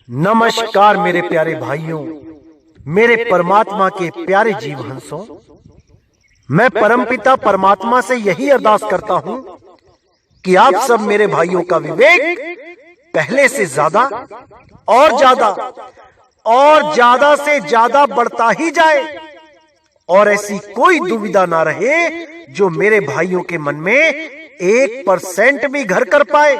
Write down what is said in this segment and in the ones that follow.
नमस्कार मेरे प्यारे भाइयों, मेरे परमात्मा के प्यारे जीव हंसों। मैं परमपिता परमात्मा से यही अरदास करता हूं कि आप सब मेरे भाइयों का विवेक पहले से ज्यादा और ज्यादा से ज्यादा बढ़ता ही जाए और ऐसी कोई दुविधा ना रहे जो मेरे भाइयों के मन में 1% भी घर कर पाए।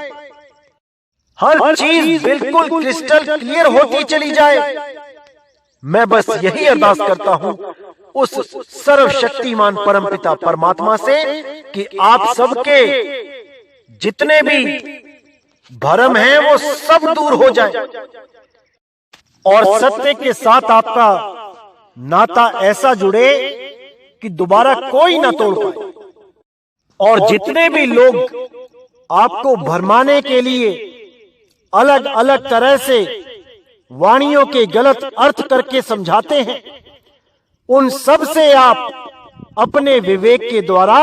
हर चीज बिल्कुल क्रिस्टल क्लियर होती चली जाए। मैं बस यही अरदास करता हूं उस सर्वशक्तिमान परमपिता परमात्मा से कि आप सबके जितने भी भरम हैं वो सब दूर हो जाए और सत्य के साथ आपका नाता ऐसा जुड़े कि दोबारा कोई ना तोड़ पाए। और जितने भी लोग आपको भरमाने के लिए अलग अलग तरह से वाणियों के गलत अर्थ करके समझाते हैं, उन सब से आप अपने विवेक के द्वारा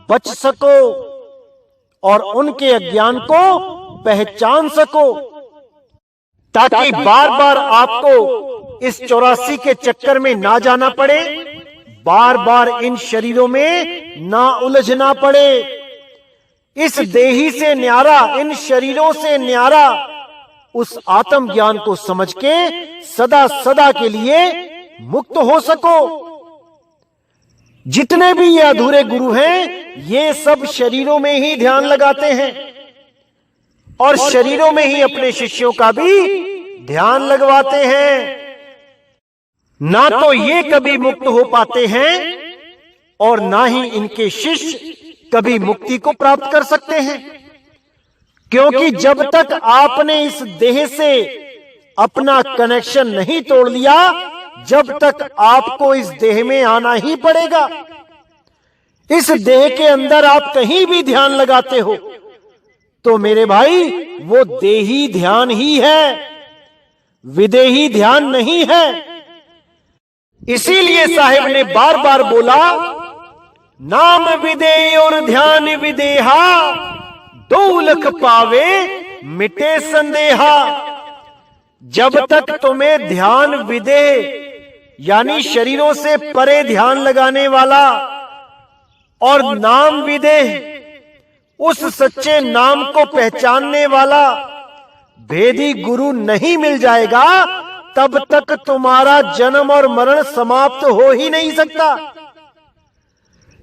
बच सको और उनके अज्ञान को पहचान सको, ताकि बार बार आपको इस 84 के चक्कर में ना जाना पड़े, बार बार इन शरीरों में ना उलझना पड़े। इस देही से न्यारा, इन शरीरों से न्यारा उस आत्म ज्ञान को समझ के सदा सदा के लिए मुक्त हो सको। जितने भी ये अधूरे गुरु हैं, ये सब शरीरों में ही ध्यान लगाते हैं और शरीरों में ही अपने शिष्यों का भी ध्यान लगवाते हैं। ना तो ये कभी मुक्त हो पाते हैं और ना ही इनके शिष्य कभी मुक्ति को प्राप्त कर सकते हैं, क्योंकि जब तक आपने इस देह से अपना कनेक्शन नहीं तोड़ लिया, जब तक आपको इस देह में आना ही पड़ेगा। इस देह के अंदर आप कहीं भी ध्यान लगाते हो तो मेरे भाई वो देही ध्यान ही है, विदेही ध्यान नहीं है। इसीलिए साहिब ने बार बार बोला, नाम विदेह और ध्यान विदेहा, 2 लख पावे मिटे संदेहा। जब तक तुम्हें ध्यान विदेह यानी शरीरों से परे ध्यान लगाने वाला और नाम विदेह उस सच्चे नाम को पहचानने वाला भेदी गुरु नहीं मिल जाएगा, तब तक तुम्हारा जन्म और मरण समाप्त हो ही नहीं सकता।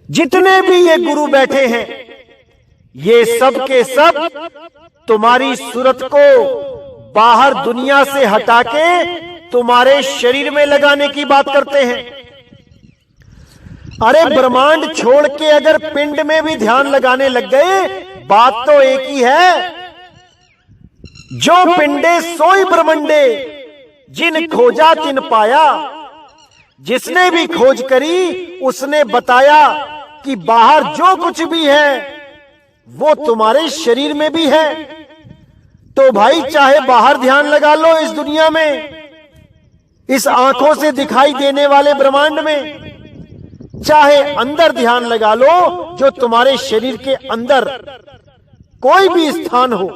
जितने भी ये गुरु बैठे हैं, ये सब के सब तुम्हारी सूरत को बाहर दुनिया से हटा के तुम्हारे शरीर में लगाने की बात करते हैं। अरे ब्रह्मांड छोड़ के अगर पिंड में भी ध्यान लगाने लग गए, बात तो एक ही है। जो पिंडे सोई ब्रह्मंडे, जिन खोजा तिन पाया। जिसने भी खोज करी उसने बताया कि बाहर जो कुछ भी है वो तुम्हारे शरीर में भी है। तो भाई चाहे बाहर ध्यान लगा लो इस दुनिया में, इस आंखों से दिखाई देने वाले ब्रह्मांड में, चाहे अंदर ध्यान लगा लो जो तुम्हारे शरीर के अंदर कोई भी स्थान हो,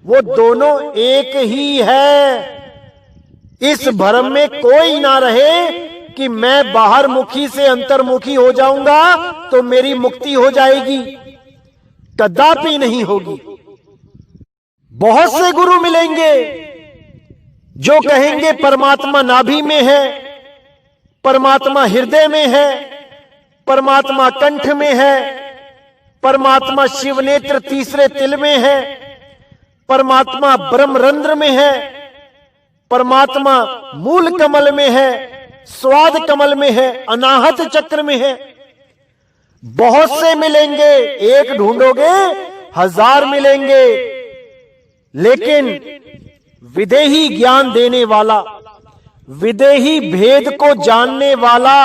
वो दोनों एक ही है। इस भ्रम में कोई ना रहे कि मैं बाहर मुखी से अंतर्मुखी हो जाऊंगा तो मेरी मुक्ति हो जाएगी, कदापि नहीं होगी। बहुत से गुरु मिलेंगे जो कहेंगे परमात्मा नाभि में है, परमात्मा हृदय में है, परमात्मा कंठ में है, परमात्मा शिव नेत्र तीसरे तिल में है, परमात्मा ब्रह्मरंध्र में है, परमात्मा मूल कमल में है, स्वाद कमल में है, अनाहत चक्र में है। बहुत से मिलेंगे, एक ढूंढोगे 1000 मिलेंगे, लेकिन विदेही ज्ञान देने वाला, विदेही भेद को जानने वाला,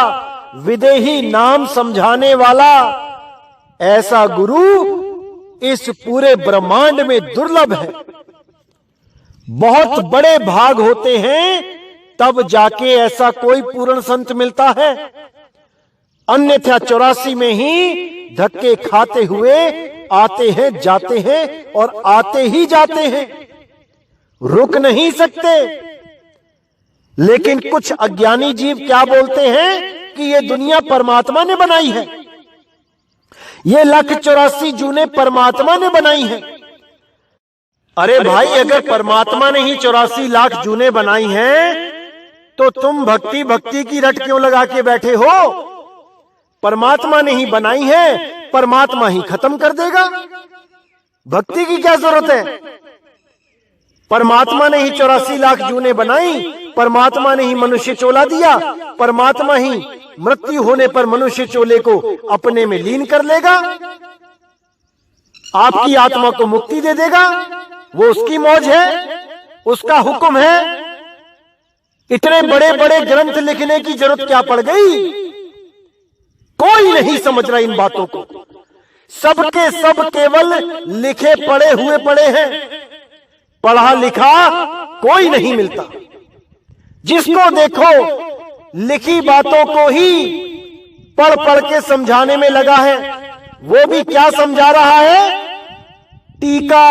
विदेही नाम समझाने वाला, ऐसा गुरु इस पूरे ब्रह्मांड में दुर्लभ है। बहुत बड़े भाग होते हैं तब जाके ऐसा कोई पूर्ण संत मिलता है, अन्यथा 84 में ही धक्के खाते हुए आते हैं, जाते हैं और आते ही जाते हैं। रुक नहीं सकते। लेकिन कुछ अज्ञानी जीव क्या बोलते हैं कि ये दुनिया परमात्मा ने बनाई है, ये 1,84,00,000 जूने परमात्मा ने बनाई है। अरे भाई, अगर परमात्मा ने ही 84 लाख जूने बनाई हैं, तो तुम भक्ति भक्ति की रट क्यों लगा के बैठे हो? परमात्मा ने ही बनाई है, परमात्मा ही खत्म कर देगा, भक्ति की क्या जरूरत है? परमात्मा ने ही 84 लाख जूने बनाई, परमात्मा ने ही मनुष्य चोला दिया, परमात्मा ही मृत्यु होने पर मनुष्य चोले को अपने में लीन कर लेगा, आपकी आत्मा को मुक्ति दे देगा। वो उसकी मौज है, उसका हुक्म है। इतने बड़े बड़े ग्रंथ लिखने की जरूरत क्या पड़ गई? कोई नहीं समझ रहा इन बातों को। सबके सब केवल लिखे पढ़े हुए पड़े हैं, पढ़ा लिखा कोई नहीं मिलता। जिसको देखो लिखी बातों को ही पढ़ पढ़ के समझाने में लगा है। वो भी क्या समझा रहा है? टीका,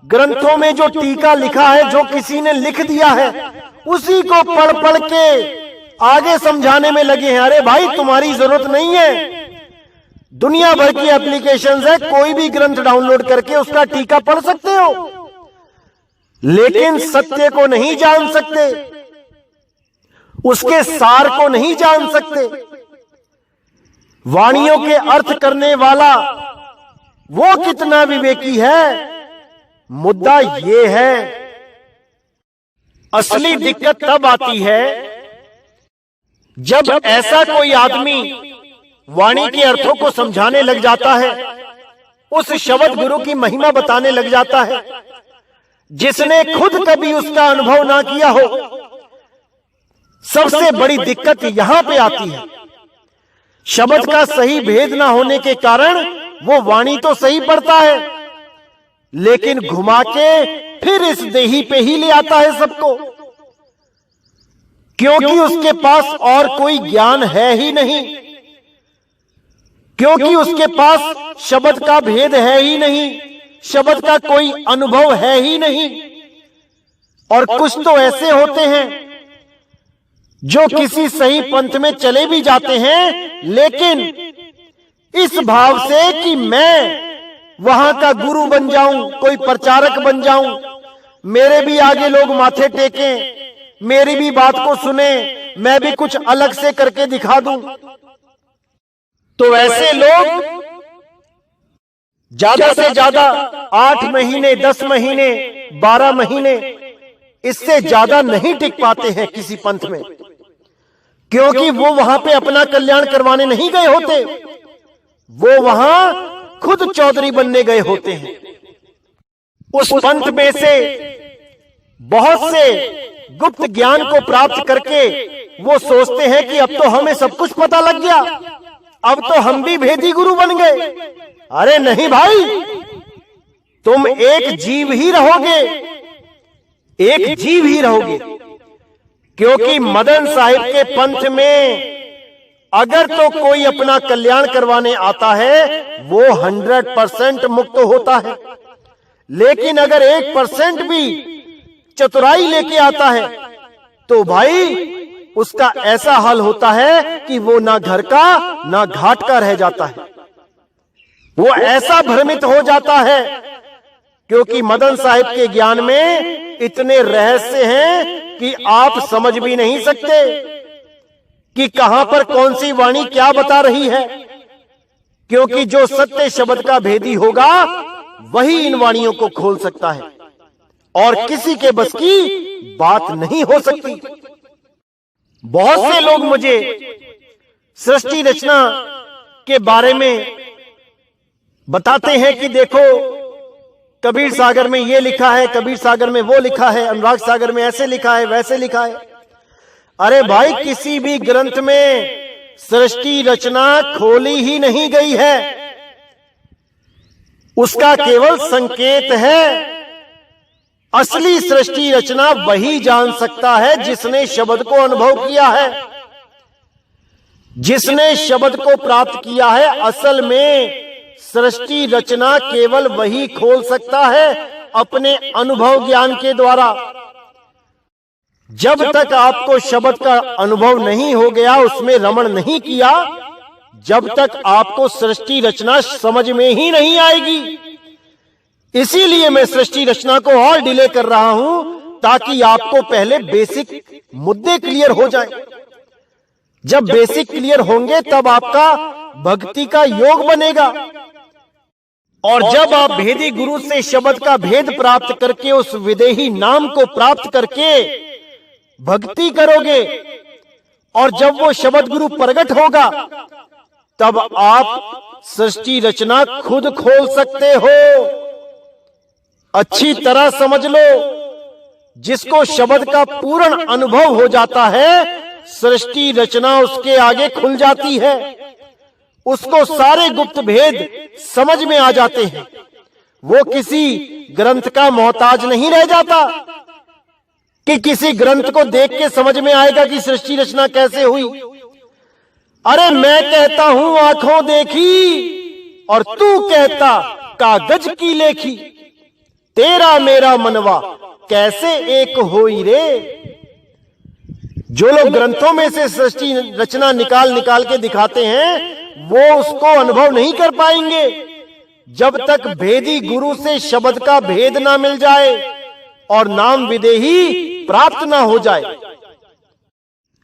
ग्रंथों में जो टीका लिखा है, जो किसी ने लिख दिया है, उसी को पढ़ पढ़ के आगे समझाने में लगे हैं। अरे भाई, तुम्हारी जरूरत नहीं है। दुनिया भर की एप्लीकेशंस है, कोई भी ग्रंथ डाउनलोड करके उसका टीका पढ़ सकते हो, लेकिन सत्य को नहीं जान सकते, उसके सार को नहीं जान सकते। वाणियों के अर्थ करने वाला वो कितना विवेकी है, मुद्दा ये है। असली दिक्कत तब आती है जब ऐसा कोई आदमी वाणी के अर्थों को समझाने लग जाता है, उस शब्द गुरु की महिमा बताने लग जाता है, जिसने खुद कभी उसका अनुभव ना किया हो। सबसे बड़ी दिक्कत यहां पे आती है। शब्द का सही भेद ना होने के कारण वो वाणी तो सही पढ़ता है, लेकिन घुमा के फिर इस देही पे ही ले आता है सबको, क्योंकि उसके पास और कोई ज्ञान है ही नहीं, क्योंकि उसके पास शब्द का भेद है ही नहीं, शब्द का कोई अनुभव है ही नहीं। और कुछ तो ऐसे होते हैं जो किसी सही पंथ में चले भी जाते हैं, लेकिन इस भाव से कि मैं वहां का गुरु बन जाऊं, कोई प्रचारक बन जाऊं, मेरे भी आगे लोग माथे टेकें, मेरी भी बात को सुने, मैं भी कुछ अलग से करके दिखा दूं। तो ऐसे लोग ज्यादा से ज्यादा 8 महीने, 10 महीने, 12 महीने, इससे ज्यादा नहीं टिक पाते हैं किसी पंथ में, क्योंकि वो वहां पे अपना कल्याण करवाने नहीं गए होते, वो वहां खुद चौधरी बनने गए होते हैं। उस पंथ में से बहुत से गुप्त ज्ञान को प्राप्त करके वो सोचते हैं कि अब तो हमें सब कुछ पता लग गया, अब तो हम भी भेदी गुरु बन गए। अरे नहीं भाई, तुम एक जीव ही रहोगे, एक जीव ही रहोगे। क्योंकि मदन साहिब के पंथ में अगर तो कोई अपना कल्याण करवाने आता है, वो 100% मुक्त होता है, लेकिन अगर 1% भी चतुराई लेके आता है तो भाई उसका ऐसा हाल होता है कि वो ना घर का ना घाट का रह जाता है। वो ऐसा भ्रमित हो जाता है, क्योंकि मदन साहिब के ज्ञान में इतने रहस्य हैं कि आप समझ भी नहीं सकते कि कहां पर कौन सी वाणी क्या बता रही है। क्योंकि जो सत्य शब्द का भेदी होगा वही इन वाणियों को खोल सकता है, और किसी के बस की बात नहीं हो सकती। बहुत से लोग मुझे सृष्टि रचना के बारे में बताते हैं कि देखो कबीर सागर में ये लिखा है, कबीर सागर में वो लिखा है, अनुराग सागर में ऐसे लिखा है, वैसे लिखा है। अरे भाई, किसी भी ग्रंथ में सृष्टि रचना खोली ही नहीं गई है, उसका केवल संकेत है। असली सृष्टि रचना वही जान सकता है जिसने शब्द को अनुभव किया है, जिसने शब्द को प्राप्त किया है। असल में सृष्टि रचना केवल वही खोल सकता है, अपने अनुभव ज्ञान के द्वारा। जब तक आपको शब्द का अनुभव नहीं हो गया, उसमें रमण नहीं किया, जब तक आपको सृष्टि रचना समझ में ही नहीं आएगी। इसीलिए मैं सृष्टि रचना को और डिले कर रहा हूं, ताकि आपको पहले बेसिक मुद्दे क्लियर हो जाएं। जब बेसिक क्लियर होंगे तब आपका भक्ति का योग बनेगा। और जब आप भेदी गुरु से शब्द का भेद प्राप्त करके, उस विदेही नाम को प्राप्त करके भक्ति करोगे, और जब वो शब्द गुरु प्रकट होगा, तब आप सृष्टि रचना खुद खोल सकते हो। अच्छी तरह समझ लो, जिसको शब्द का पूर्ण अनुभव हो जाता है, सृष्टि रचना उसके आगे खुल जाती है। उसको सारे गुप्त भेद समझ में आ जाते हैं। वो किसी ग्रंथ का मोहताज नहीं रह जाता कि किसी ग्रंथ को देख के समझ में आएगा कि सृष्टि रचना कैसे हुई। अरे मैं कहता हूं आंखों देखी, और तू कहता कागज की लेखी, तेरा मेरा मनवा कैसे एक होई रे। जो लोग ग्रंथों में से सृष्टि रचना निकाल निकाल के दिखाते हैं, वो उसको अनुभव नहीं कर पाएंगे जब तक भेदी गुरु से शब्द का भेद ना मिल जाए और नाम विदेही प्राप्त ना हो जाए।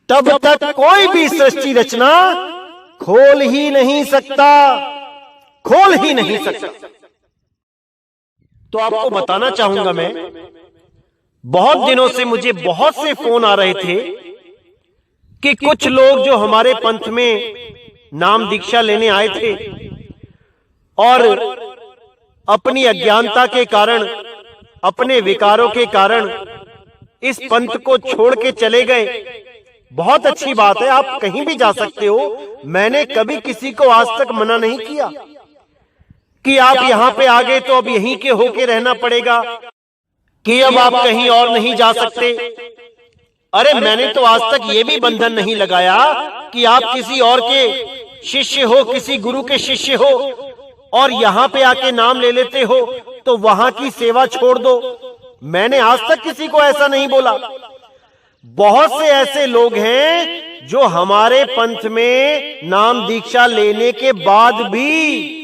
तब तक कोई भी सृष्टि रचना खोल ही नहीं सकता, खोल ही नहीं सकता। तो आपको बताना चाहूंगा, मैं बहुत दिनों से मुझे बहुत से फोन आ रहे थे कि कुछ लोग जो हमारे पंथ में नाम दीक्षा लेने आए थे और अपनी अज्ञानता के कारण, अपने विकारों के कारण इस पंथ को छोड़ के चले गए। बहुत अच्छी बात है, आप कहीं भी जा सकते हो। मैंने कभी किसी को आज तक मना नहीं किया कि आप यहां पे आ गए तो अब यहीं के होके रहना पड़ेगा, कि अब आप कहीं और नहीं जा सकते। अरे मैंने तो आज तक ये भी बंधन नहीं लगाया कि आप किसी और के शिष्य हो, किसी गुरु के शिष्य हो, और यहां पे आके नाम ले लेते हो तो वहां की सेवा छोड़ दो। मैंने आज तक किसी को ऐसा नहीं बोला। बहुत से ऐसे लोग हैं जो हमारे पंथ में नाम दीक्षा लेने के बाद भी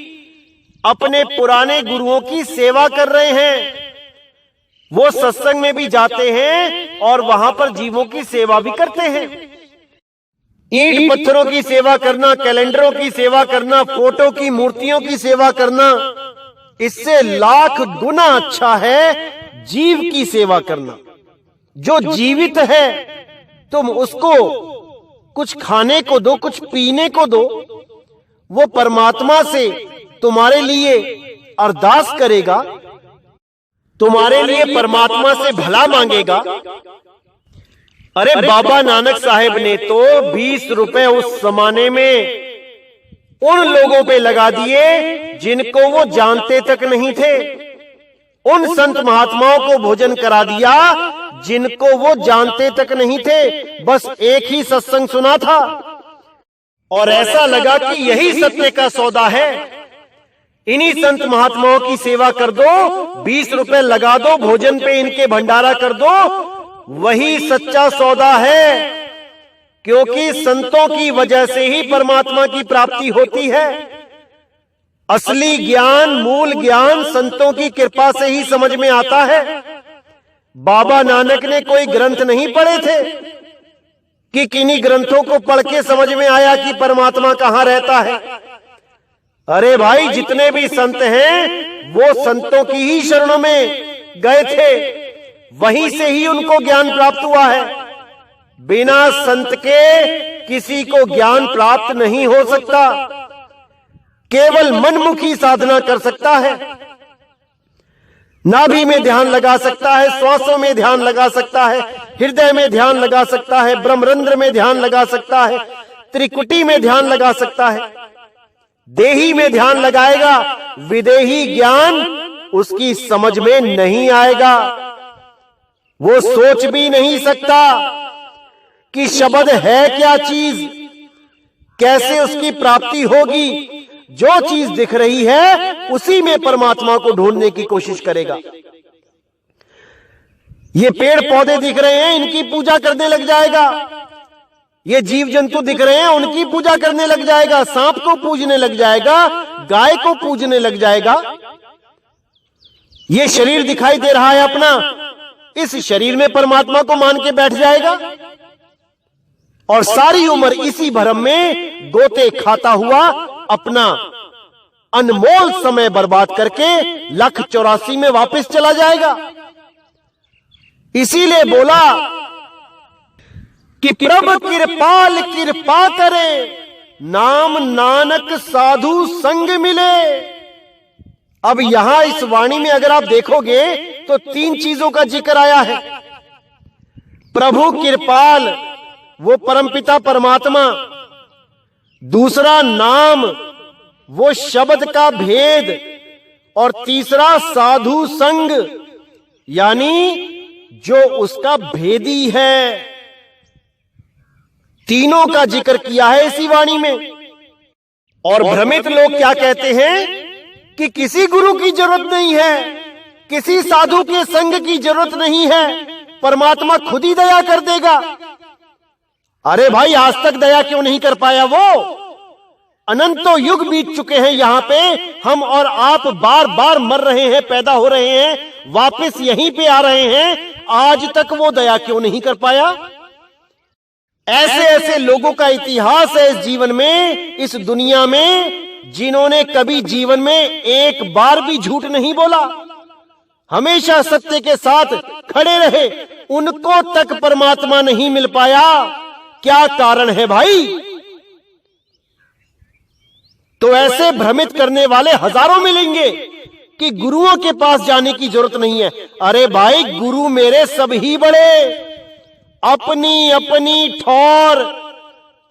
अपने पुराने गुरुओं की सेवा कर रहे हैं। वो सत्संग में भी जाते हैं और वहां पर जीवों की सेवा भी करते हैं। ईंट पत्थरों की सेवा करना, कैलेंडरों की सेवा करना, फोटो की मूर्तियों की सेवा करना, इससे लाख गुना अच्छा है जीव की सेवा करना। जो जीवित है तुम उसको कुछ खाने को दो, कुछ पीने को दो, वो परमात्मा से तुम्हारे लिए अरदास करेगा, तुम्हारे लिए परमात्मा से भला मांगेगा। अरे बाबा नानक साहेब ने तो 20 रुपए उस जमाने में उन लोगों पे लगा दिए जिनको वो जानते तक नहीं थे। उन संत महात्माओं को भोजन करा दिया जिनको वो जानते तक नहीं थे। बस एक ही सत्संग सुना था और ऐसा लगा कि यही सत्य का सौदा है। इन्हीं संत महात्माओं की सेवा कर दो, 20 रुपए लगा दो, भोजन पे इनके भंडारा कर दो, वही सच्चा सौदा है। क्योंकि संतों की वजह से ही परमात्मा की प्राप्ति होती है। असली ज्ञान, मूल ज्ञान संतों की कृपा से ही समझ में आता है। बाबा नानक ने कोई ग्रंथ नहीं पढ़े थे कि किन्हीं ग्रंथों को पढ़ के समझ में आया कि परमात्मा कहां रहता है। अरे भाई, जितने भी संत हैं वो संतों की ही शरणों में गए थे, वहीं से ही उनको ज्ञान प्राप्त हुआ है। बिना संत के किसी को ज्ञान प्राप्त नहीं हो सकता। केवल मनमुखी साधना कर सकता है, नाभि में ध्यान लगा सकता है, श्वासों में ध्यान लगा सकता है, हृदय में ध्यान लगा सकता है, ब्रह्मरंध्र में ध्यान लगा सकता है, त्रिकुटी में ध्यान लगा सकता है। देही में ध्यान लगाएगा, विदेही ज्ञान उसकी समझ में नहीं आएगा। वो सोच भी नहीं सकता कि शब्द है क्या चीज, कैसे उसकी प्राप्ति होगी। जो चीज दिख रही है उसी में परमात्मा को ढूंढने की कोशिश करेगा। ये पेड़ पौधे दिख रहे हैं, इनकी पूजा करने लग जाएगा। ये जीव जंतु दिख रहे हैं, उनकी पूजा करने लग जाएगा। सांप को पूजने लग जाएगा, गाय को पूजने लग जाएगा। ये शरीर दिखाई दे रहा है अपना, इस शरीर में परमात्मा को मान के बैठ जाएगा और सारी उम्र इसी भ्रम में गोते खाता हुआ अपना अनमोल समय बर्बाद करके 1,84 में वापस चला जाएगा। इसीलिए बोला कि प्रभु कृपाल कृपा करे, नाम नानक साधु संग मिले। अब यहां इस वाणी में अगर आप देखोगे तो 3 चीजों का जिक्र आया है। प्रभु कृपाल, वो परमपिता परमात्मा। दूसरा नाम, वो शब्द का भेद। और तीसरा साधु संग, यानी जो उसका भेदी है। तीनों का जिक्र किया है इसी वाणी में। और भ्रमित लोग क्या कहते हैं कि किसी गुरु की जरूरत नहीं है, किसी साधु के संग की जरूरत नहीं है, परमात्मा खुद ही दया कर देगा। अरे भाई, आज तक दया क्यों नहीं कर पाया वो? अनंतों युग बीत चुके हैं, यहां पे हम और आप बार बार मर रहे हैं, पैदा हो रहे हैं, वापस यहीं पे आ रहे हैं। आज तक वो दया क्यों नहीं कर पाया? ऐसे ऐसे लोगों का इतिहास है इस जीवन में, इस दुनिया में, जिन्होंने कभी जीवन में एक बार भी झूठ नहीं बोला, हमेशा सत्य के साथ खड़े रहे। उनको तक परमात्मा नहीं मिल पाया। क्या कारण है भाई? तो ऐसे भ्रमित करने वाले हजारों मिलेंगे कि गुरुओं के पास जाने की जरूरत नहीं है। अरे भाई, गुरु मेरे सब ही बड़े, अपनी अपनी ठौर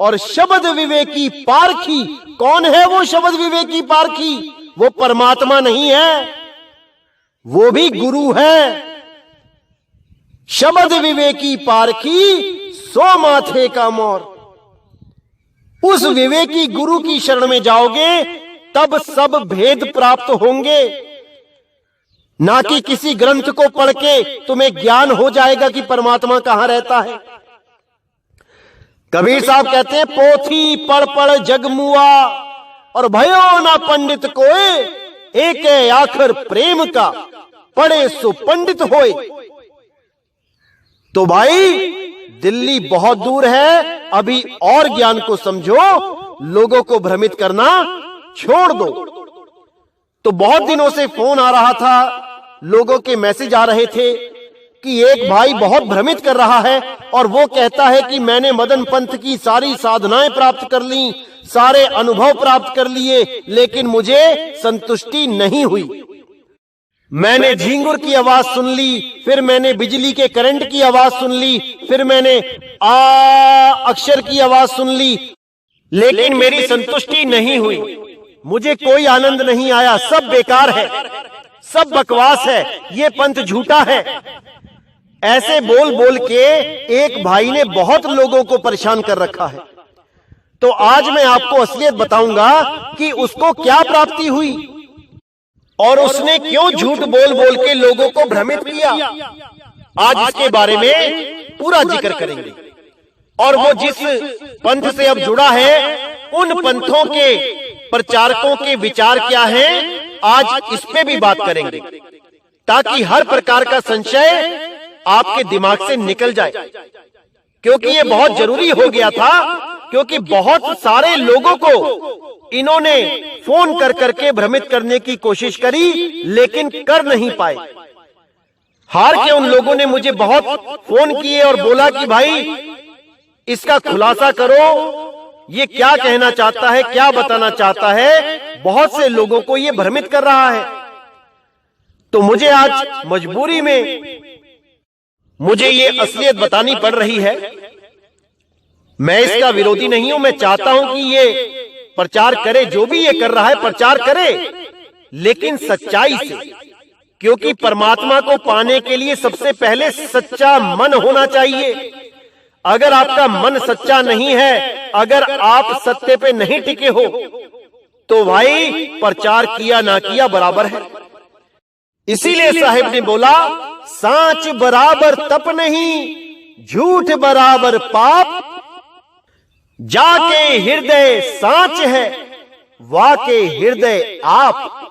और शब्द विवेकी पारखी। कौन है वो शब्द विवेकी पारखी? वो परमात्मा नहीं है, वो भी गुरु है। शब्द विवेकी पारखी सो माथे का मोर। उस विवेकी गुरु की शरण में जाओगे तब सब भेद प्राप्त होंगे। ना कि किसी ग्रंथ को पढ़ के तुम्हें ज्ञान हो जाएगा कि परमात्मा कहां रहता है। कबीर साहब कहते हैं, पोथी पढ़ पढ़ जगमुआ और भयो ना पंडित कोए, एक आखिर प्रेम का पढ़े सो पंडित होए। तो भाई, दिल्ली बहुत दूर है, अभी और ज्ञान को समझो, लोगों को भ्रमित करना छोड़ दो। तो बहुत दिनों से फोन आ रहा था, लोगों के मैसेज आ रहे थे कि एक भाई बहुत भ्रमित कर रहा है और वो कहता है कि मैंने मदन पंथ की सारी साधनाएं प्राप्त कर ली, सारे अनुभव प्राप्त कर लिए, लेकिन मुझे संतुष्टि नहीं हुई। मैंने झींगुर की आवाज सुन ली, फिर मैंने बिजली के करंट की आवाज सुन ली, फिर मैंने अक्षर की आवाज सुन ली, लेकिन मेरी संतुष्टि नहीं हुई। मुझे कोई आनंद नहीं आया। सब बेकार है, सब बकवास है, ये पंथ झूठा है। ऐसे बोल बोल के एक भाई ने बहुत लोगों को परेशान कर रखा है। तो आज मैं आपको असलियत बताऊंगा कि उसको क्या प्राप्ति हुई और उसने क्यों झूठ बोल बोल के लोगों को भ्रमित किया। आज इसके बारे में पूरा जिक्र करेंगे। और वो जिस पंथ से अब जुड़ा है, उन पंथों के प्रचारकों के विचार क्या हैं, आज इस पे भी बात करेंगे, ताकि हर प्रकार का संशय आपके दिमाग से निकल जाए। क्योंकि ये बहुत जरूरी हो गया था, क्योंकि बहुत सारे लोगों को इन्होंने फोन कर करके भ्रमित करने की कोशिश करी, लेकिन कर नहीं पाए। हार के उन लोगों ने मुझे बहुत फोन किए और बोला कि भाई इसका खुलासा करो, ये क्या कहना चाहता है, क्या बताना चाहता है। बहुत से लोगों को ये भ्रमित कर रहा है। तो मुझे आज मजबूरी में मुझे ये असलियत बतानी पड़ रही है। मैं इसका विरोधी नहीं हूं, मैं चाहता हूं कि ये प्रचार करे, जो भी ये कर रहा है प्रचार करे, लेकिन सच्चाई से। क्योंकि परमात्मा को पाने के लिए सबसे पहले सच्चा मन होना चाहिए। अगर आपका मन सच्चा नहीं है, अगर आप सत्य पे नहीं टिके हो, तो भाई प्रचार किया ना किया बराबर है। इसीलिए साहिब ने बोला, सांच बराबर तप नहीं, झूठ बराबर पाप, जाके हृदय सांच है, वाके हृदय आप।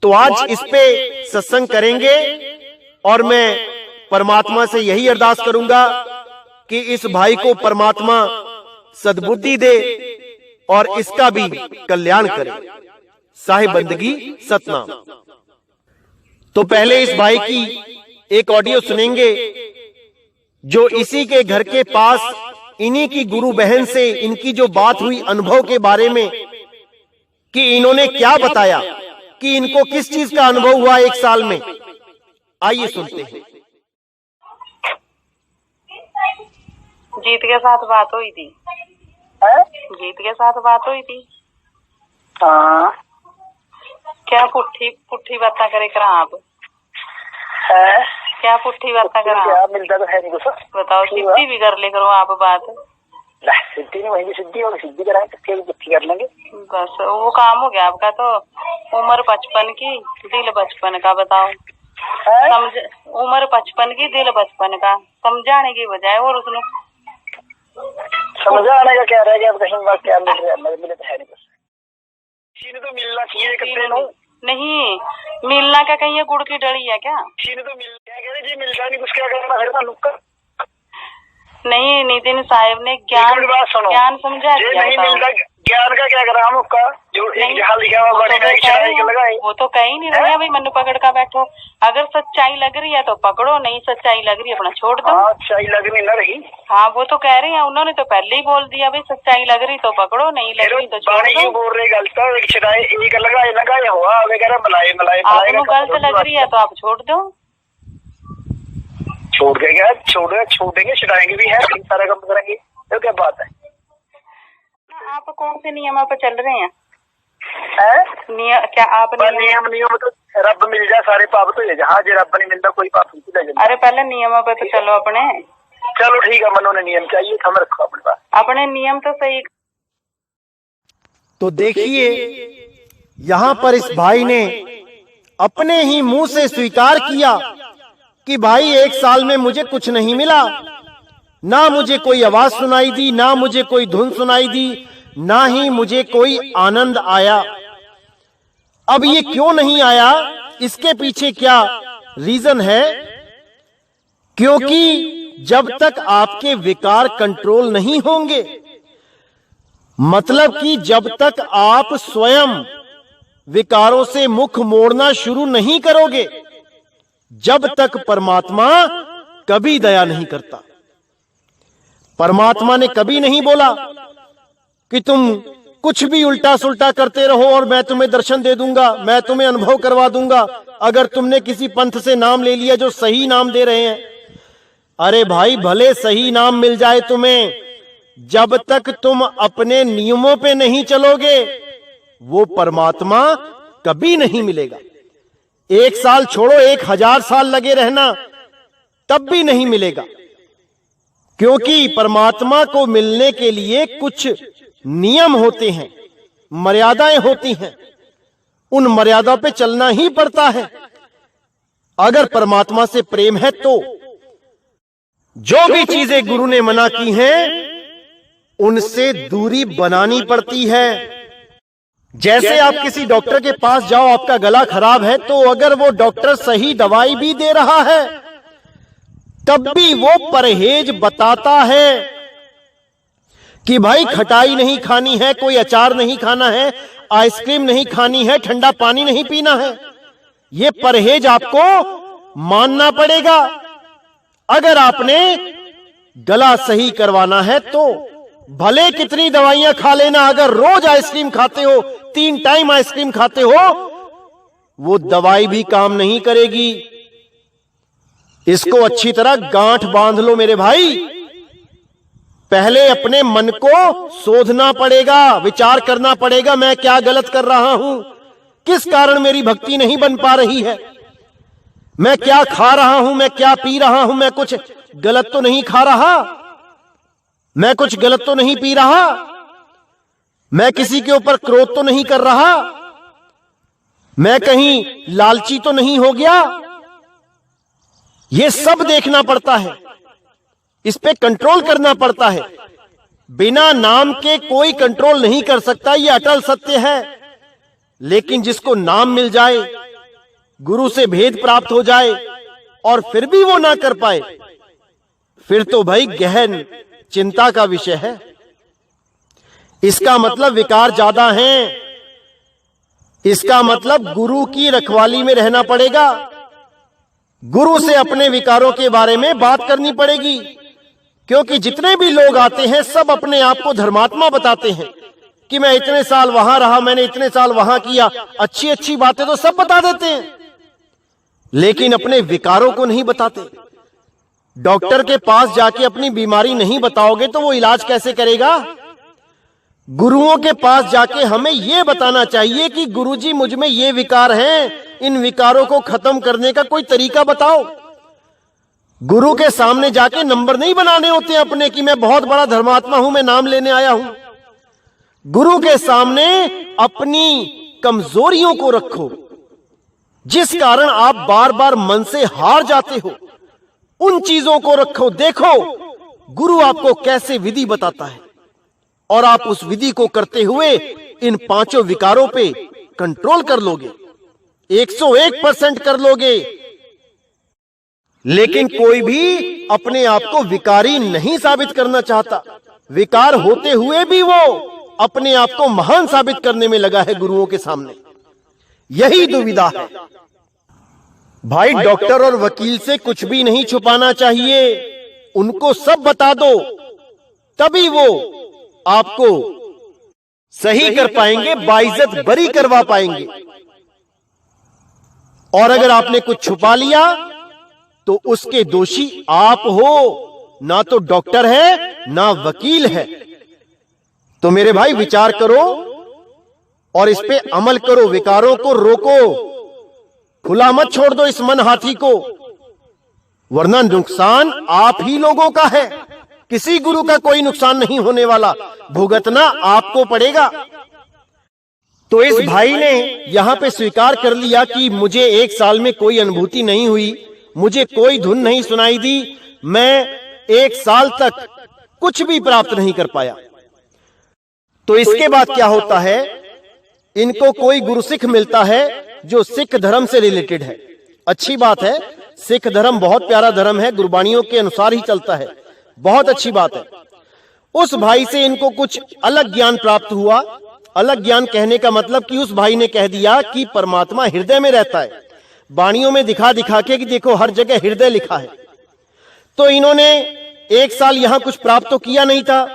तो आज इस पे सत्संग करेंगे और मैं परमात्मा से यही अरदास करूंगा कि इस भाई को परमात्मा सद्बुद्धि दे और इसका भी कल्याण करे। साहिब बंदगी सतनाम। तो पहले इस भाई की एक ऑडियो सुनेंगे जो इसी के घर के पास इन्हीं की गुरु बहन से इनकी जो बात हुई अनुभव के बारे में, कि इन्होंने क्या बताया, कि इनको किस चीज का अनुभव हुआ 1 साल में। आइए सुनते हैं। जीत के साथ बात हुई थी। जीत के साथ बात हुई थी। हाँ। क्या पुट्ठी बातें करे करा आप? क्या पुट्ठी बातें करा? क्या मिलता तो है नहीं कुछ। बताओ, सिद्धि भी कर ले करो आप बात। सिद्धि नहीं, वही भी सिद्धि होगी, सिद्धि कराएं तो फिर पुट्ठी कर लेंगे। बस वो काम हो गया आपका। तो उम्र 55 की, दिल बचपन का। बताओ, समझ उम्र 55 की, दिल बचपन का। समझाने की बजाय और उसने समझाने का क्या रह गया? कहीं बात क्या मिल रहा है? मिले तो है नहीं कुछ। किसी ने तो मिलना चाहिए, करते नहीं मिलना का कहीं ये गुड़ की डली है क्या? किसी ने तो मिल जी मिलता नहीं कुछ, क्या करना फिर? नहीं, नितिन साहब ने ज्ञान समझा दिया। नहीं मिलता ज्ञान का क्या करा हम उसका? जो एक जहां लिखा हुआ बड़ी लगाए, वो तो कहीं नहीं रहे भाई। मनु पकड़ का बैठो। अगर सच्चाई लग रही है तो पकड़ो, नहीं सच्चाई लग रही है अपना छोड़ दो। सच्चाई लग नहीं ना रही। हाँ, वो तो कह रहे हैं, उन्होंने तो पहले ही बोल दिया भाई, सच्चाई लग रही तो पकड़ो, नहीं लग रही तो छोड़ दो। बोल रहे गलत लगाए हुआ मलाई मलाई। आपको गलत लग रही है तो आप छोड़ दो। छोड़ देंगे, छोड़ेंगे, छिड़ाएंगे भी है, सारा काम करेंगे। तो क्या बात है? आप कौन से नियम पर चल रहे हैं? क्या आप नियम तो रब मिल जाए सारे पाप तो ले जा। जो रब नहीं मिलता कोई पाप नहीं ले जाए। अरे पहले नियमों पे तो चलो अपने। चलो ठीक है, मनो ने नियम चाहिए, हम रखो अपने पास अपने नियम तो सही। तो देखिए, यहां पर इस भाई ने अपने ही मुंह से स्वीकार किया कि भाई 1 साल में मुझे कुछ नहीं मिला, ना मुझे कोई आवाज सुनाई दी, ना मुझे कोई धुन सुनाई दी, ना ही मुझे कोई आनंद आया। अब ये क्यों नहीं आया, इसके पीछे क्या रीजन है? क्योंकि जब तक आपके विकार कंट्रोल नहीं होंगे, मतलब कि जब तक आप स्वयं विकारों से मुख मोड़ना शुरू नहीं करोगे, जब तक परमात्मा कभी दया नहीं करता। परमात्मा ने कभी नहीं बोला कि तुम कुछ भी उल्टा सुल्टा करते रहो और मैं तुम्हें दर्शन दे दूंगा, मैं तुम्हें अनुभव करवा दूंगा अगर तुमने किसी पंथ से नाम ले लिया जो सही नाम दे रहे हैं। अरे भाई, भले सही नाम मिल जाए तुम्हें, जब तक तुम अपने नियमों पे नहीं चलोगे वो परमात्मा कभी नहीं मिलेगा। 1 साल छोड़ो, 1000 साल लगे रहना तब भी नहीं मिलेगा, क्योंकि परमात्मा को मिलने के लिए कुछ नियम होते हैं, मर्यादाएं होती हैं, उन मर्यादा पे चलना ही पड़ता है। अगर परमात्मा से प्रेम है तो जो भी चीजें गुरु ने मना की हैं उनसे दूरी बनानी पड़ती है। जैसे आप किसी डॉक्टर के पास जाओ, आपका गला खराब है, तो अगर वो डॉक्टर सही दवाई भी दे रहा है तब भी वो परहेज बताता है कि भाई खटाई नहीं खानी है, कोई अचार नहीं खाना है, आइसक्रीम नहीं खानी है, ठंडा पानी नहीं पीना है। ये परहेज आपको मानना पड़ेगा। अगर आपने गला सही करवाना है तो भले कितनी दवाइयां खा लेना, अगर रोज आइसक्रीम खाते हो, 3 टाइम आइसक्रीम खाते हो, वो दवाई भी काम नहीं करेगी। इसको अच्छी तरह गांठ बांध लो मेरे भाई। पहले अपने मन को शोधना पड़ेगा, विचार करना पड़ेगा, मैं क्या गलत कर रहा हूं, किस कारण मेरी भक्ति नहीं बन पा रही है, मैं क्या खा रहा हूं, मैं क्या पी रहा हूं, मैं कुछ गलत तो नहीं खा रहा, मैं कुछ गलत तो नहीं पी रहा, मैं किसी के ऊपर क्रोध तो नहीं कर रहा। मैं कहीं लालची तो नहीं हो गया? यह सब देखना पड़ता है, इस पे कंट्रोल करना पड़ता है। बिना नाम के कोई कंट्रोल नहीं कर सकता, यह अटल सत्य है। लेकिन जिसको नाम मिल जाए, गुरु से भेद प्राप्त हो जाए और फिर भी वो ना कर पाए, फिर तो भाई गहन चिंता का विषय है। इसका मतलब विकार ज्यादा हैं। इसका मतलब गुरु की रखवाली में रहना पड़ेगा, गुरु से अपने विकारों के बारे में बात करनी पड़ेगी। क्योंकि जितने भी लोग आते हैं सब अपने आप को धर्मात्मा बताते हैं कि मैं इतने साल वहां रहा, मैंने इतने साल वहां किया, अच्छी अच्छी बातें तो सब बता देते हैं, लेकिन अपने विकारों को नहीं बताते। डॉक्टर के पास जाके अपनी बीमारी नहीं बताओगे तो वो इलाज कैसे करेगा? गुरुओं के पास जाके हमें यह बताना चाहिए कि गुरुजी मुझ में ये विकार हैं, इन विकारों को खत्म करने का कोई तरीका बताओ। गुरु के सामने जाके नंबर नहीं बनाने होते अपने कि मैं बहुत बड़ा धर्मात्मा हूं, मैं नाम लेने आया हूं। गुरु के सामने अपनी कमजोरियों को रखो, जिस कारण आप बार बार मन से हार जाते हो, उन चीजों को रखो। देखो गुरु आपको कैसे विधि बताता है और आप उस विधि को करते हुए इन पांचों विकारों पे कंट्रोल कर लोगे, 101% कर लोगे। लेकिन कोई भी अपने आप को विकारी नहीं साबित करना चाहता। विकार होते हुए भी वो अपने आप को महान साबित करने में लगा है गुरुओं के सामने। यही दुविधा है भाई। डॉक्टर और वकील से कुछ भी नहीं छुपाना चाहिए, उनको सब बता दो, तभी वो आपको सही कर पाएंगे, बाइज्जत बरी करवा पाएंगे। और अगर आपने कुछ छुपा लिया तो उसके दोषी आप हो, ना तो डॉक्टर है ना वकील है। तो मेरे भाई विचार करो और इस पे अमल करो, विकारों को रोको, खुला मत छोड़ दो इस मन हाथी को, वरना नुकसान आप ही लोगों का है। किसी गुरु का कोई नुकसान नहीं होने वाला, भुगतना आपको पड़ेगा। तो इस भाई ने यहां पे स्वीकार कर लिया कि मुझे 1 साल में कोई अनुभूति नहीं हुई, मुझे कोई धुन नहीं सुनाई दी, मैं 1 साल तक कुछ भी प्राप्त नहीं कर पाया। तो इसके बाद क्या होता है, इनको कोई गुरु सिख मिलता है जो सिख धर्म से रिलेटेड है। अच्छी बात है, सिख धर्म बहुत प्यारा धर्म है, गुरबानियों के अनुसार ही चलता है, बहुत अच्छी बात है। उस भाई से इनको कुछ अलग ज्ञान प्राप्त हुआ। अलग ज्ञान कहने का मतलब कि उस भाई ने कह दिया कि परमात्मा हृदय में रहता है, वाणियों में दिखा दिखा के कि देखो हर जगह हृदय लिखा है। तो इन्होंने 1 साल यहां कुछ प्राप्त तो किया नहीं था,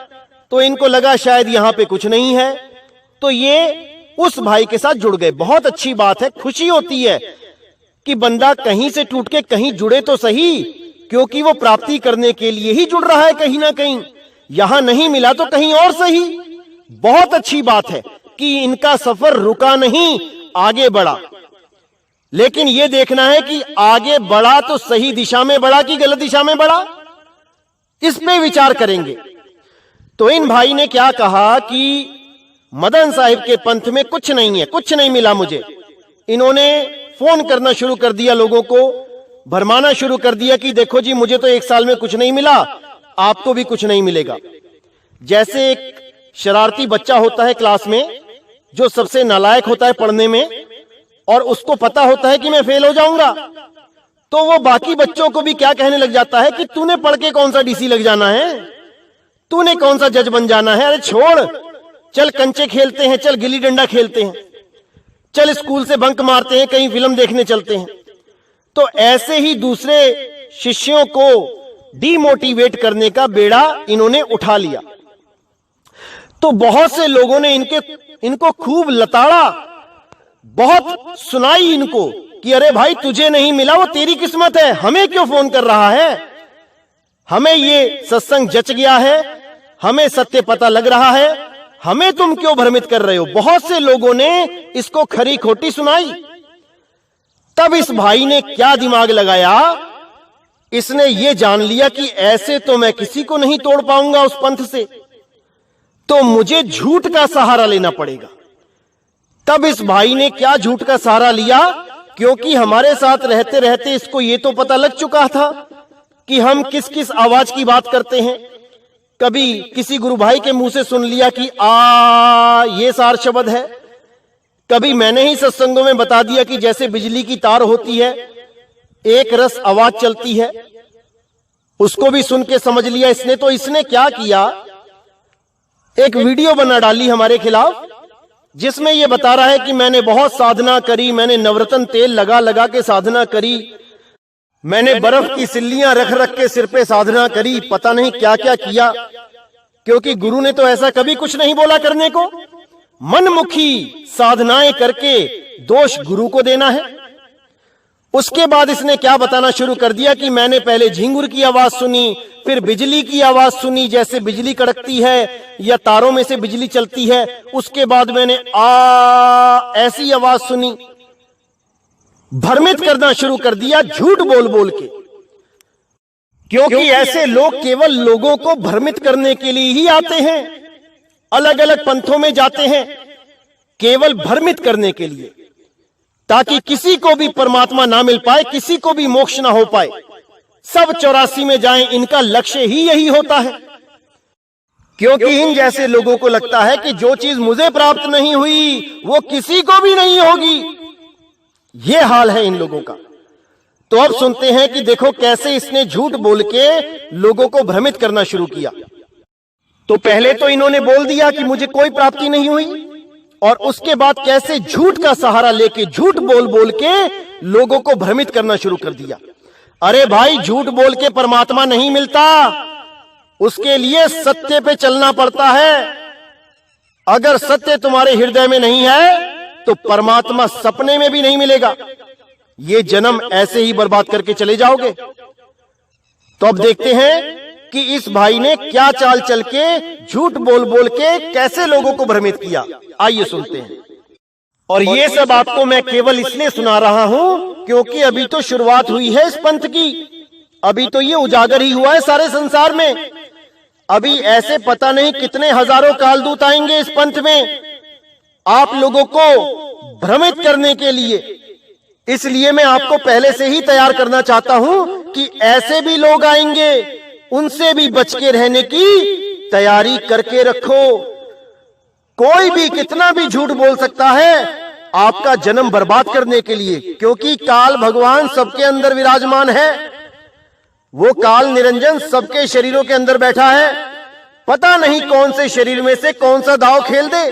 तो इनको लगा शायद यहां पे कुछ नहीं है, तो ये उस भाई के साथ जुड़ गए। बहुत अच्छी बात है, खुशी होती है कि बंदा कहीं से टूट के कहीं जुड़े तो सही, क्योंकि वो प्राप्ति करने के लिए ही जुड़ रहा है कहीं ना कहीं। यहां नहीं मिला तो कहीं और सही। बहुत अच्छी बात है कि इनका सफर रुका नहीं, आगे बढ़ा। लेकिन यह देखना है कि आगे बढ़ा तो सही दिशा में बढ़ा कि गलत दिशा में बढ़ा, इसमें विचार करेंगे। तो इन भाई ने क्या कहा कि मदन साहिब के पंथ में कुछ नहीं है, कुछ नहीं मिला मुझे। इन्होंने फोन करना शुरू कर दिया, लोगों को भरमाना शुरू कर दिया कि देखो जी मुझे तो 1 साल में कुछ नहीं मिला, आपको भी कुछ नहीं मिलेगा। जैसे एक शरारती बच्चा होता है क्लास में, जो सबसे नालायक होता है पढ़ने में, और उसको पता होता है कि मैं फेल हो जाऊंगा, तो वो बाकी बच्चों को भी क्या कहने लग जाता है कि तूने पढ़ के कौन सा डीसी लग जाना है, तूने कौन सा जज बन जाना है, अरे छोड़, चल कंचे खेलते हैं, चल गिल्ली डंडा खेलते हैं, चल स्कूल से बंक मारते हैं, कहीं फिल्म देखने चलते हैं। तो ऐसे ही दूसरे शिष्यों को डीमोटिवेट करने का बेड़ा इन्होंने उठा लिया। तो बहुत से लोगों ने इनको खूब लताड़ा, बहुत सुनाई इनको कि अरे भाई तुझे नहीं मिला वो तेरी किस्मत है, हमें क्यों फोन कर रहा है, हमें ये सत्संग जच गया है, हमें सत्य पता लग रहा है, हमें तुम क्यों भ्रमित कर रहे हो। बहुत से लोगों ने इसको खरी खोटी सुनाई। तब इस भाई ने क्या दिमाग लगाया, इसने ये जान लिया कि ऐसे तो मैं किसी को नहीं तोड़ पाऊंगा उस पंथ से, तो मुझे झूठ का सहारा लेना पड़ेगा। तब इस भाई ने क्या झूठ का सहारा लिया, क्योंकि हमारे साथ रहते रहते इसको ये तो पता लग चुका था कि हम किस किस आवाज की बात करते हैं। कभी किसी गुरु भाई के मुंह से सुन लिया कि ये सार शब्द है, कभी मैंने ही सत्संगों में बता दिया कि जैसे बिजली की तार होती है, एक रस आवाज चलती है, उसको भी सुन के समझ लिया इसने। तो इसने क्या किया, एक वीडियो बना डाली हमारे खिलाफ, जिसमें यह बता रहा है कि मैंने बहुत साधना करी, मैंने नवरत्न तेल लगा लगा के साधना करी, मैंने बर्फ की सिल्लियां रख रख के सिर पे साधना करी, पता नहीं क्या क्या किया, क्योंकि गुरु ने तो ऐसा कभी कुछ नहीं बोला करने को। मनमुखी साधनाएं करके दोष गुरु को देना है। उसके बाद इसने क्या बताना शुरू कर दिया कि मैंने पहले झिंगुर की आवाज सुनी, फिर बिजली की आवाज सुनी, जैसे बिजली कड़कती है या तारों में से बिजली चलती है, उसके बाद मैंने ऐसी आवाज सुनी। भ्रमित करना शुरू कर दिया झूठ बोल बोल के, क्योंकि ऐसे लोग केवल लोगों को भ्रमित करने के लिए ही आते हैं, अलग अलग पंथों में जाते हैं केवल भ्रमित करने के लिए, ताकि किसी को भी परमात्मा ना मिल पाए, किसी को भी मोक्ष ना हो पाए। सब 84 में जाएं, इनका लक्ष्य ही यही होता है। क्योंकि इन जैसे लोगों को लगता है कि जो चीज मुझे प्राप्त नहीं हुई वो किसी को भी नहीं होगी। ये हाल है इन लोगों का। तो अब सुनते हैं कि देखो कैसे इसने झूठ बोल के लोगों को भ्रमित करना शुरू किया। तो पहले तो इन्होंने बोल दिया कि मुझे कोई प्राप्ति नहीं हुई, और उसके बाद कैसे झूठ का सहारा लेके झूठ बोल बोल के लोगों को भ्रमित करना शुरू कर दिया। अरे भाई, झूठ बोल के परमात्मा नहीं मिलता, उसके लिए सत्य पे चलना पड़ता है। अगर सत्य तुम्हारे हृदय में नहीं है तो परमात्मा सपने में भी नहीं मिलेगा। ये जन्म ऐसे ही बर्बाद करके चले जाओगे। तो अब देखते हैं कि इस भाई ने क्या चाल चल के झूठ बोल बोल के कैसे लोगों को भ्रमित किया। आइए सुनते हैं। और ये सब आपको मैं केवल इसलिए सुना रहा हूं क्योंकि अभी तो शुरुआत हुई है इस पंथ की, अभी तो ये उजागर ही हुआ है सारे संसार में। अभी ऐसे पता नहीं कितने हजारों कालदूत आएंगे इस पंथ में आप लोगों को भ्रमित करने के लिए। इसलिए मैं आपको पहले से ही तैयार करना चाहता हूं कि ऐसे भी लोग आएंगे, उनसे भी बच के रहने की तैयारी करके रखो। कोई भी कितना भी झूठ बोल सकता है आपका जन्म बर्बाद करने के लिए, क्योंकि काल भगवान सबके अंदर विराजमान है। वो काल निरंजन सबके शरीरों के अंदर बैठा है। पता नहीं कौन से शरीर में से कौन सा दांव खेल दे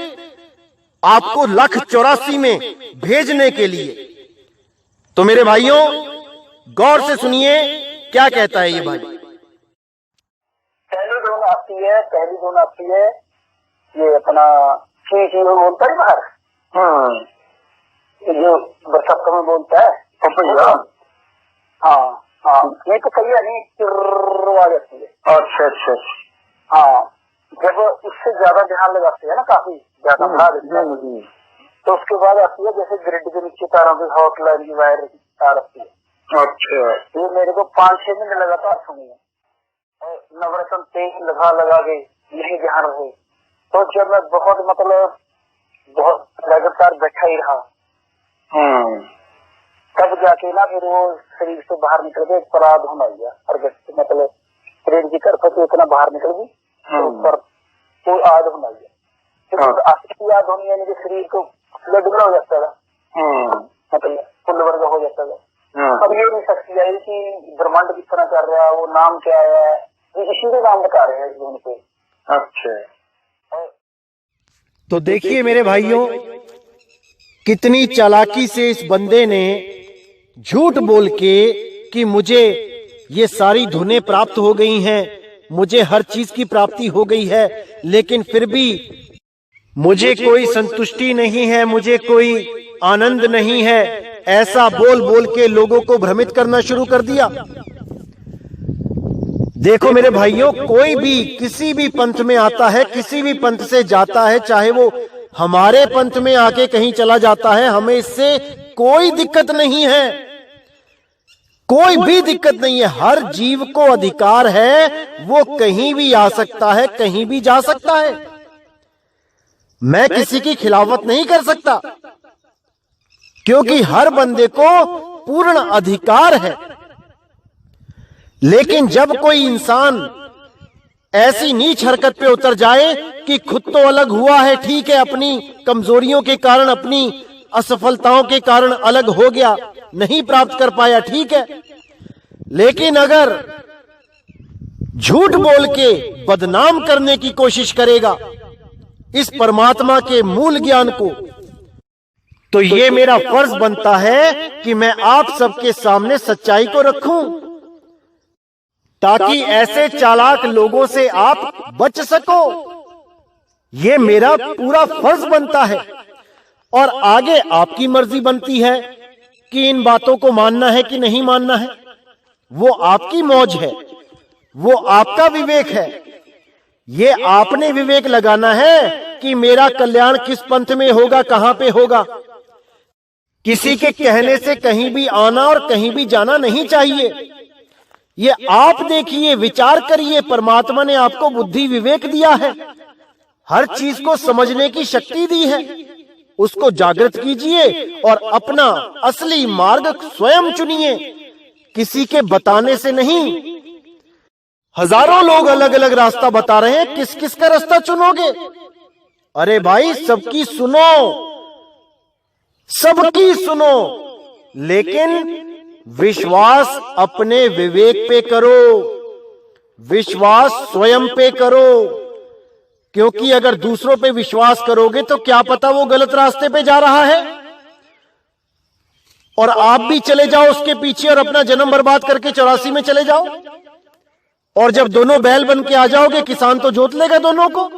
आपको 184 में भेजने के लिए। तो मेरे भाइयों, गौर से सुनिए क्या कहता है ये भाई। पहली धुन आती है ये अपना ची बोलता है बाहर, जो बरसात में बोलता है पपैया। हाँ, ये तो सही है, नहीं आ जाती है। अच्छा। हाँ, जब इससे ज्यादा ध्यान लगाते हैं ना, काफी ज्यादा बढ़ा देते हैं, तो उसके बाद आती है जैसे ग्रिड के नीचे तारों की हॉट लाइन की वायर तार आती है। अच्छा, ये मेरे को 5-6 दिन लगातार सुनी है। नवरत्न तेल लगा लगा के यही ध्यान रहे। तो जब मैं बहुत लगातार बैठा ही रहा, तब जाके ना फिर वो शरीर से बाहर निकल के पराध होना गया, और मतलब शरीर की तरफ से इतना बाहर निकल गई पर तो आध होना गया। फिर असली याद होनी यानी कि शरीर को लडुला हो जाता था, मतलब फुल वर्ग हो जाता था। अब ये नहीं सकती है कि ब्रह्मांड किस तरह कर रहा है, वो नाम क्या है, इसी के नाम बता रहे हैं इस धुन पे। अच्छा, तो देखिए मेरे भाइयों, कितनी चालाकी से इस बंदे ने झूठ बोल के कि मुझे ये सारी धुनें प्राप्त हो गई हैं, मुझे हर चीज की प्राप्ति हो गई है, लेकिन फिर भी मुझे कोई संतुष्टि नहीं है, मुझे कोई आनंद नहीं है, ऐसा बोल बोल के लोगों को भ्रमित करना शुरू कर दिया। देखो मेरे भाइयों, कोई भी किसी भी पंथ में आता है, किसी भी पंथ से जाता है, चाहे वो हमारे पंथ में आके कहीं चला जाता है, हमें इससे कोई दिक्कत नहीं है, कोई भी दिक्कत नहीं है। हर जीव को अधिकार है, वो कहीं भी आ सकता है, कहीं भी जा सकता है। मैं किसी की खिलाफत नहीं कर सकता, क्योंकि हर बंदे को पूर्ण अधिकार है। लेकिन जब कोई इंसान ऐसी नीच हरकत पे उतर जाए कि खुद तो अलग हुआ है, ठीक है, अपनी कमजोरियों के कारण, अपनी असफलताओं के कारण अलग हो गया, नहीं प्राप्त कर पाया, ठीक है, लेकिन अगर झूठ बोल के बदनाम करने की कोशिश करेगा इस परमात्मा के मूल ज्ञान को, तो ये मेरा फर्ज बनता है कि मैं आप सबके सामने सच्चाई को रखूं, ताकि ऐसे चालाक लोगों से आप बच सको। ये मेरा पूरा फर्ज बनता है, और आगे आपकी मर्जी बनती है कि इन बातों को मानना है कि नहीं मानना है। वो आपकी मौज है, वो आपका विवेक है। ये आपने विवेक लगाना है कि मेरा कल्याण किस पंथ में होगा, कहां पे होगा। किसी के कहने से कहीं भी आना और कहीं भी जाना नहीं चाहिए। ये आप देखिए, विचार करिए, परमात्मा ने आपको बुद्धि विवेक दिया है, हर चीज को समझने की शक्ति दी है, उसको जागृत कीजिए और अपना असली मार्ग स्वयं चुनिए, किसी के बताने से नहीं। हजारों लोग अलग अलग रास्ता बता रहे हैं, किस किस का रास्ता चुनोगे? अरे भाई, सबकी सुनो, सबकी सुनो, लेकिन विश्वास अपने विवेक पे करो, विश्वास स्वयं पे करो, क्योंकि अगर दूसरों पे विश्वास करोगे तो क्या पता वो गलत रास्ते पे जा रहा है और आप भी चले जाओ उसके पीछे और अपना जन्म बर्बाद करके 84 में चले जाओ, और जब दोनों बैल बन के आ जाओगे, किसान तो जोत लेगा दोनों को,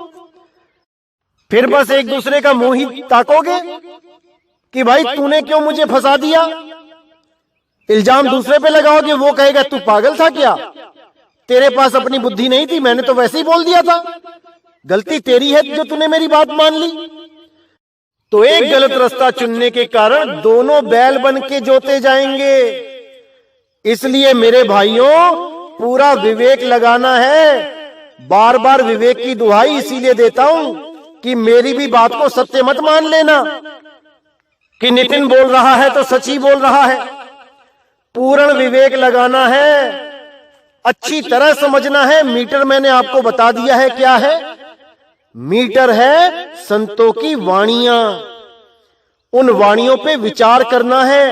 फिर बस एक दूसरे का मुंह ही ताकोगे कि भाई तूने क्यों मुझे फंसा दिया। इल्जाम दूसरे पे लगाओगे, वो कहेगा तू पागल था क्या, तेरे पास अपनी बुद्धि नहीं थी, मैंने तो वैसे ही बोल दिया था, गलती तेरी है जो तूने मेरी बात मान ली। तो एक गलत रास्ता चुनने के कारण दोनों बैल बन के जोते जाएंगे। इसलिए मेरे भाइयों, पूरा विवेक लगाना है। बार बार विवेक की दुहाई इसीलिए देता हूं कि मेरी भी बात को सत्य मत मान लेना कि नितिन बोल रहा है तो सच ही बोल रहा है। पूर्ण विवेक लगाना है, अच्छी तरह समझना है। मीटर मैंने आपको बता दिया है क्या है। मीटर है संतों की वाणियां, उन वाणियों पे विचार करना है।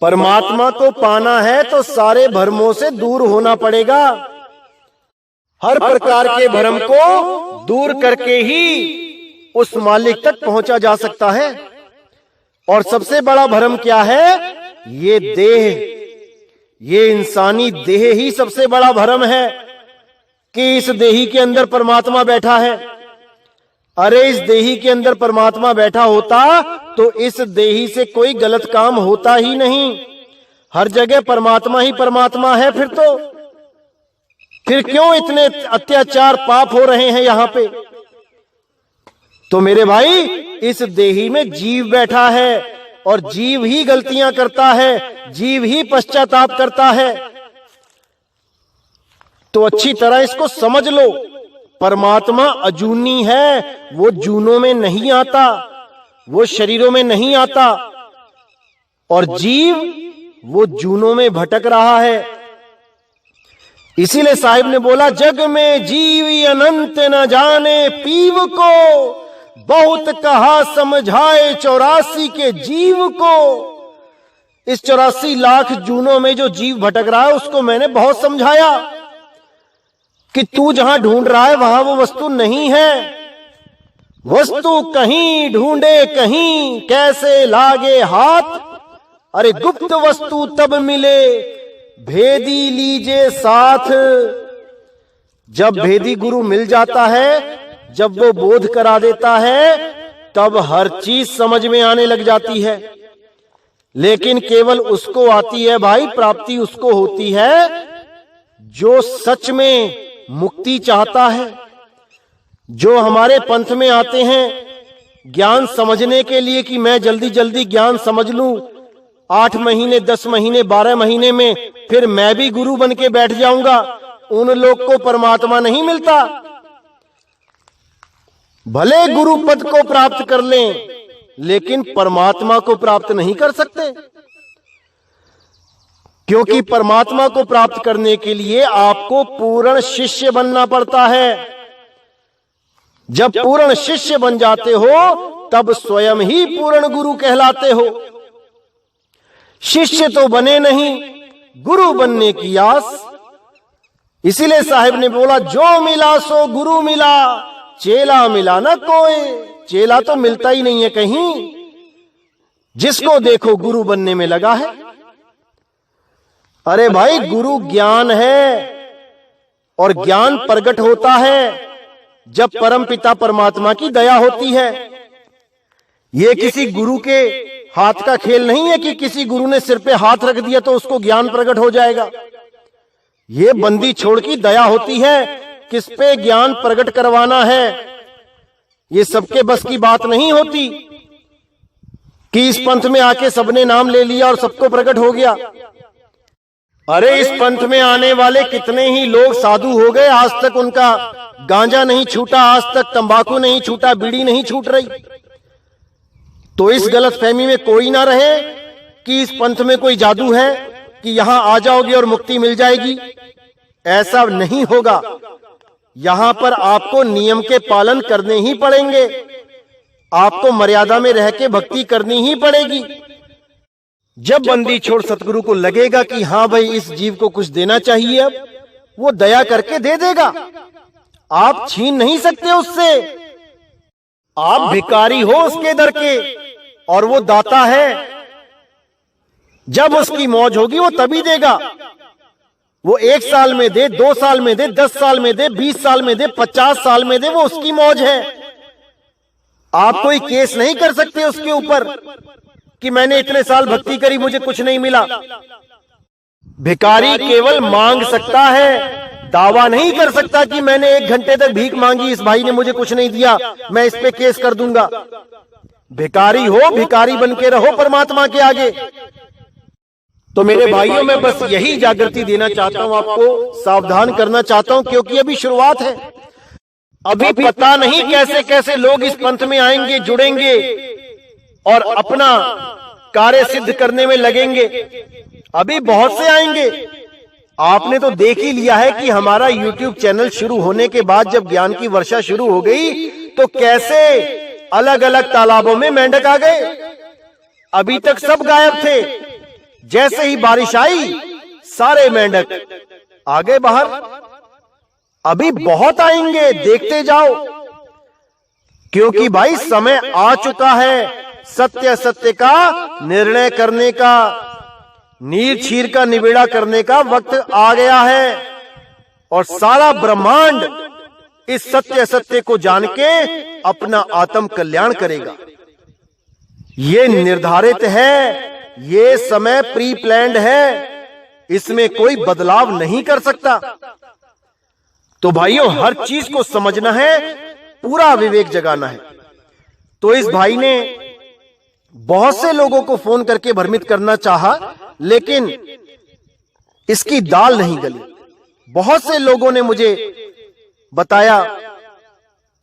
परमात्मा को पाना है तो सारे भ्रमों से दूर होना पड़ेगा। हर प्रकार के भ्रम को दूर करके ही उस मालिक तक पहुंचा जा सकता है। और सबसे बड़ा भ्रम क्या है? ये देह, ये इंसानी देह ही सबसे बड़ा भ्रम है कि इस देही के अंदर परमात्मा बैठा है। अरे इस देही के अंदर परमात्मा बैठा होता तो इस देही से कोई गलत काम होता ही नहीं। हर जगह परमात्मा ही परमात्मा है। फिर क्यों इतने अत्याचार पाप हो रहे हैं यहां पे? तो मेरे भाई, इस देही में जीव बैठा है और जीव ही गलतियां करता है, जीव ही पश्चाताप करता है। तो अच्छी तरह इसको समझ लो। परमात्मा अजूनी है, वो जूनों में नहीं आता, वो शरीरों में नहीं आता, और जीव वो जूनों में भटक रहा है। इसीलिए साहिब ने बोला, जग में जीव अनंत न जाने पीव को, बहुत कहा समझाए 84 के जीव को। इस 84 लाख जूनों में जो जीव भटक रहा है उसको मैंने बहुत समझाया कि तू जहां ढूंढ रहा है वहां वो वस्तु नहीं है। वस्तु कहीं ढूंढे कहीं, कैसे लागे हाथ। अरे गुप्त वस्तु तब मिले, भेदी लीजे साथ। जब भेदी गुरु मिल जाता है, जब वो बोध करा देता है, तब हर चीज समझ में आने लग जाती है। लेकिन केवल उसको आती है भाई, प्राप्ति उसको होती है जो सच में मुक्ति चाहता है। जो हमारे पंथ में आते हैं ज्ञान समझने के लिए कि मैं जल्दी जल्दी ज्ञान समझ लूं, 8 महीने 10 महीने 12 महीने में फिर मैं भी गुरु बन के बैठ जाऊंगा, उन लोग को परमात्मा नहीं मिलता। भले गुरु पद को प्राप्त कर लें, लेकिन परमात्मा को प्राप्त नहीं कर सकते, क्योंकि परमात्मा को प्राप्त करने के लिए आपको पूर्ण शिष्य बनना पड़ता है। जब पूर्ण शिष्य बन जाते हो तब स्वयं ही पूर्ण गुरु कहलाते हो। शिष्य तो बने नहीं, गुरु बनने की आस। इसीलिए साहिब ने बोला, जो मिला सो गुरु मिला, चेला मिला ना कोई। चेला तो मिलता ही नहीं है कहीं, जिसको देखो गुरु बनने में लगा है। अरे भाई, गुरु ज्ञान है और ज्ञान प्रकट होता है जब परम पिता परमात्मा की दया होती है। यह किसी गुरु के हाथ का खेल नहीं है कि किसी गुरु ने सिर पे हाथ रख दिया तो उसको ज्ञान प्रकट हो जाएगा। ये बंदी छोड़ की दया होती है, किस पे ज्ञान प्रकट करवाना है। ये सबके बस की बात नहीं होती कि इस पंथ में आके सबने नाम ले लिया और सबको प्रकट हो गया। अरे इस पंथ में आने वाले कितने ही लोग साधु हो गए, आज तक उनका गांजा नहीं छूटा, आज तक तंबाकू नहीं छूटा, बीड़ी नहीं छूट रही। तो इस गलतफहमी में कोई ना रहे कि इस पंथ में कोई जादू है कि यहां आ जाओगे और मुक्ति मिल जाएगी। ऐसा नहीं होगा। यहां पर आपको नियम के पालन करने ही पड़ेंगे, आपको मर्यादा में रह के भक्ति करनी ही पड़ेगी। जब बंदी छोड़ सतगुरु को लगेगा कि हां भाई इस जीव को कुछ देना चाहिए, अब वो दया करके दे देगा, आप छीन नहीं सकते उससे। आप भिखारी हो उसके दर के और वो दाता है। जब उसकी मौज होगी वो तभी देगा। वो 1 साल में दे, 2 साल में दे, 10 साल में दे, 20 साल में दे, 50 साल में दे, वो उसकी मौज है। आप कोई केस नहीं कर सकते उसके ऊपर कि मैंने इतने साल भक्ति करी, मुझे कुछ नहीं मिला। भिखारी केवल मांग सकता है, दावा नहीं कर सकता कि मैंने 1 घंटे तक भीख मांगी, इस भाई ने मुझे कुछ नहीं दिया, मैं इस पे केस कर दूंगा। भिखारी हो, भिखारी बन के रहो परमात्मा के आगे। तो मेरे भाइयों, मैं बस यही जागृति देना चाहता हूं, आपको सावधान करना चाहता हूं, क्योंकि अभी शुरुआत है। अभी पता नहीं कैसे कैसे लोग इस पंथ में आएंगे, जुड़ेंगे और अपना कार्य सिद्ध करने में लगेंगे। अभी बहुत से आएंगे। आपने तो देख ही लिया है कि हमारा YouTube चैनल शुरू होने के बाद जब ज्ञान की वर्षा शुरू हो गई तो कैसे अलग अलग तालाबों में मेंढक आ गए। अभी तक सब गायब थे, जैसे ही बारिश आई सारे मेंढक आ गए बाहर। अभी बहुत आएंगे, देखते जाओ, क्योंकि भाई समय आ चुका है सत्य सत्य का निर्णय करने का, नीर छीर का निबेड़ा करने का वक्त आ गया है। और सारा ब्रह्मांड इस सत्य सत्य को जान के अपना आत्म कल्याण करेगा। ये निर्धारित है, ये समय प्री प्लान्ड है, इसमें कोई बदलाव नहीं कर सकता। तो भाइयों, हर चीज को समझना है, पूरा विवेक जगाना है। तो इस भाई ने बहुत से लोगों को फोन करके भ्रमित करना चाहा, लेकिन इसकी दाल नहीं गली। बहुत से लोगों ने मुझे बताया,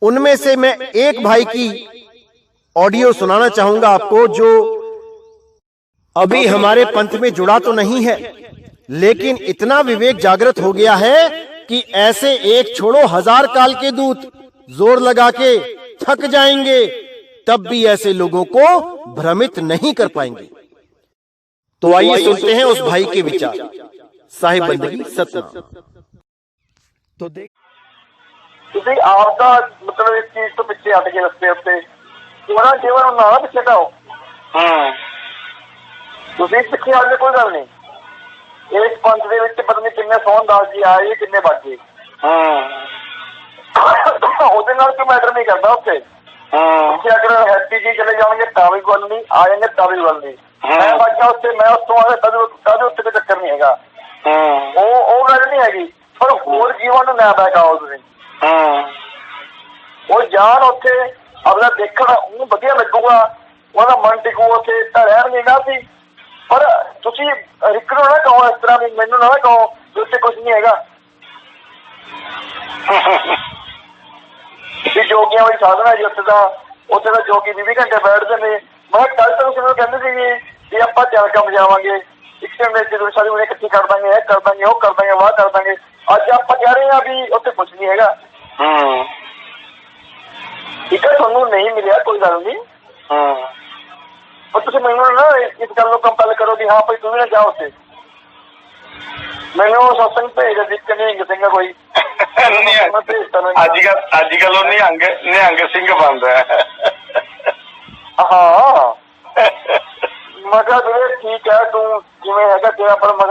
उनमें से मैं एक भाई की ऑडियो सुनाना चाहूंगा आपको, जो अभी हमारे पंथ में जुड़ा तो नहीं है, लेकिन इतना विवेक जागृत हो गया है कि ऐसे एक छोड़ो 1000 काल के दूत जोर लगा के थक जाएंगे, तब भी ऐसे लोगों को भ्रमित नहीं कर पाएंगे। तो आइए सुनते हैं उस भाई के विचार। साहिब बंदगी सतनाम। तो देख, ਤੁਸੀਂ ਆਪ ਦਾ ਮਤਲਬ ਇਸ ਚੀਜ਼ ਤੋਂ ਪਿੱਛੇ ਹਟ ਕੇ ਰਸਤੇ ਉੱਤੇ ਉਹਨਾਂ ਜੀਵਨ ਨੂੰ ਨਾ ਪਿੱਛੇ ਹਟਾਓ। ਤੁਸੀਂ ਪਿੱਛੇ ਹਟਦੇ ਕੋਈ ਗੱਲ ਨਹੀਂ। ਇਸ ਪੰਥ ਦੇ ਵਿੱਚ ਪਤਾ ਨਹੀਂ ਕਿੰਨੇ ਸੋਹਣਦਾਸ ਜੀ ਆਏ, ਕਿੰਨੇ ਬਾਗੇ। ਉਹਦੇ ਨਾਲ ਕੋਈ ਮੈਟਰ ਨਹੀਂ ਕਰਦਾ ਉੱਥੇ। ਉੱਥੇ ਅਗਰ ਹੈਪੀ ਜੀ ਚਲੇ ਜਾਣਗੇ ਤਾਂ ਵੀ ਗੱਲ ਨਹੀਂ, ਆ ਜਾਣਗੇ ਤਾਂ ਵੀ ਗੱਲ ਨਹੀਂ। ਮੈਂ ਬਾਜਾ ਉੱਥੇ, ਮੈਂ ਉੱਥੋਂ ਆ ਗਿਆ ਕਦੇ ਉੱਥੇ ਕੋਈ ਚੱਕਰ ਨਹੀਂ ਹੈਗਾ। ਉਹ ਗੱਲ ਨਹੀਂ ਹੈਗੀ। ਪਰ ਹੋਰ ਜੀਵਨ ਨੂੰ ਨਾ ਬਹਿਕਾਓ ਤੁਸੀਂ। ਉਹ ਜਾਣ ਉੱਥੇ ਆਪਣਾ ਦੇਖਣ, ਉਹਨੂੰ ਵਧੀਆ ਲੱਗੂਗਾ, ਉਹਦਾ ਮਨ ਟਿਕੂ ਉੱਥੇ ਤਾਂ ਰਹਿਣਗੇ ਨਾ ਸੀ। ਪਰ ਤੁਸੀਂ ਰਿਕਰੋ ਨਾ ਕਹੋ ਇਸ ਤਰ੍ਹਾਂ ਵੀ, ਮੈਨੂੰ ਨਾ ਕਹੋ ਕਿ ਉੱਥੇ ਕੁਛ ਨਹੀਂ ਹੈਗਾ। ਵੀ ਜੋਗੀਆਂ ਵਾਲੀ ਸਾਧਨਾ ਜੀ ਉੱਥੇ ਦਾ ਜੋਗੀ 20 ਘੰਟੇ ਬੈਠਦੇ ਨੇ। ਮੈਂ ਕੱਲ ਤੱਕ ਕਿਵੇਂ ਕਹਿੰਦੇ ਸੀਗੇ ਵੀ ਆਪਾਂ ਚੱਲ ਕੰਮ ਜਾਵਾਂਗੇ, ਇੱਕ ਦਿਨ ਜਦੋਂ ਸਾਰੀ ਉਹਨੇ ਇਕੱਠੀ ਕਰ ਦਾਂਗੇ, ਇਹ ਕਰ ਦਾਂਗੇ, ਉਹ ਕਰ ਦਾਂਗੇ, ਵਾਹ ਕਰ ਦਾਂਗੇ। ਅੱਜ ਆਪਾਂ ਕਹਿ ਰਹੇ ਹਾਂ ਵੀ ਉੱਥੇ ਕੁਛ ਨਹੀਂ ਹੈਗਾ। ਠੀਕ ਹੈ, ਤੁਹਾਨੂੰ ਨਹੀਂ ਮਿਲਿਆ ਕੋਈ ਗੱਲ ਨਹੀਂ, ਪਰ ਤੁਸੀਂ ਮੈਨੂੰ ਨਾ ਇਸ ਗੱਲ ਨੂੰ ਕੰਪੈਲ ਕਰੋ ਵੀ ਹਾਂ ਭਾਈ ਤੂੰ ਵੀ ਨਾ ਜਾ ਉੱਥੇ। ਮੈਨੂੰ ਸਤਸੰਗ ਭੇਜ ਦਿੱਤੇ ਨਿਹੰਗ ਸਿੰਘ ਕੋਈ ਅੱਜ ਕੱਲ ਉਹ ਨਿਹੰਗ ਸਿੰਘ ਬਣਦਾ। ਹਾਂ ਮੈਂ ਕਿਹਾ ਵੀਰੇ ਠੀਕ ਹੈ ਤੂੰ ਜਿਵੇਂ ਹੈਗਾ ਤੇਰਾ, ਪਰ ਮੈਂ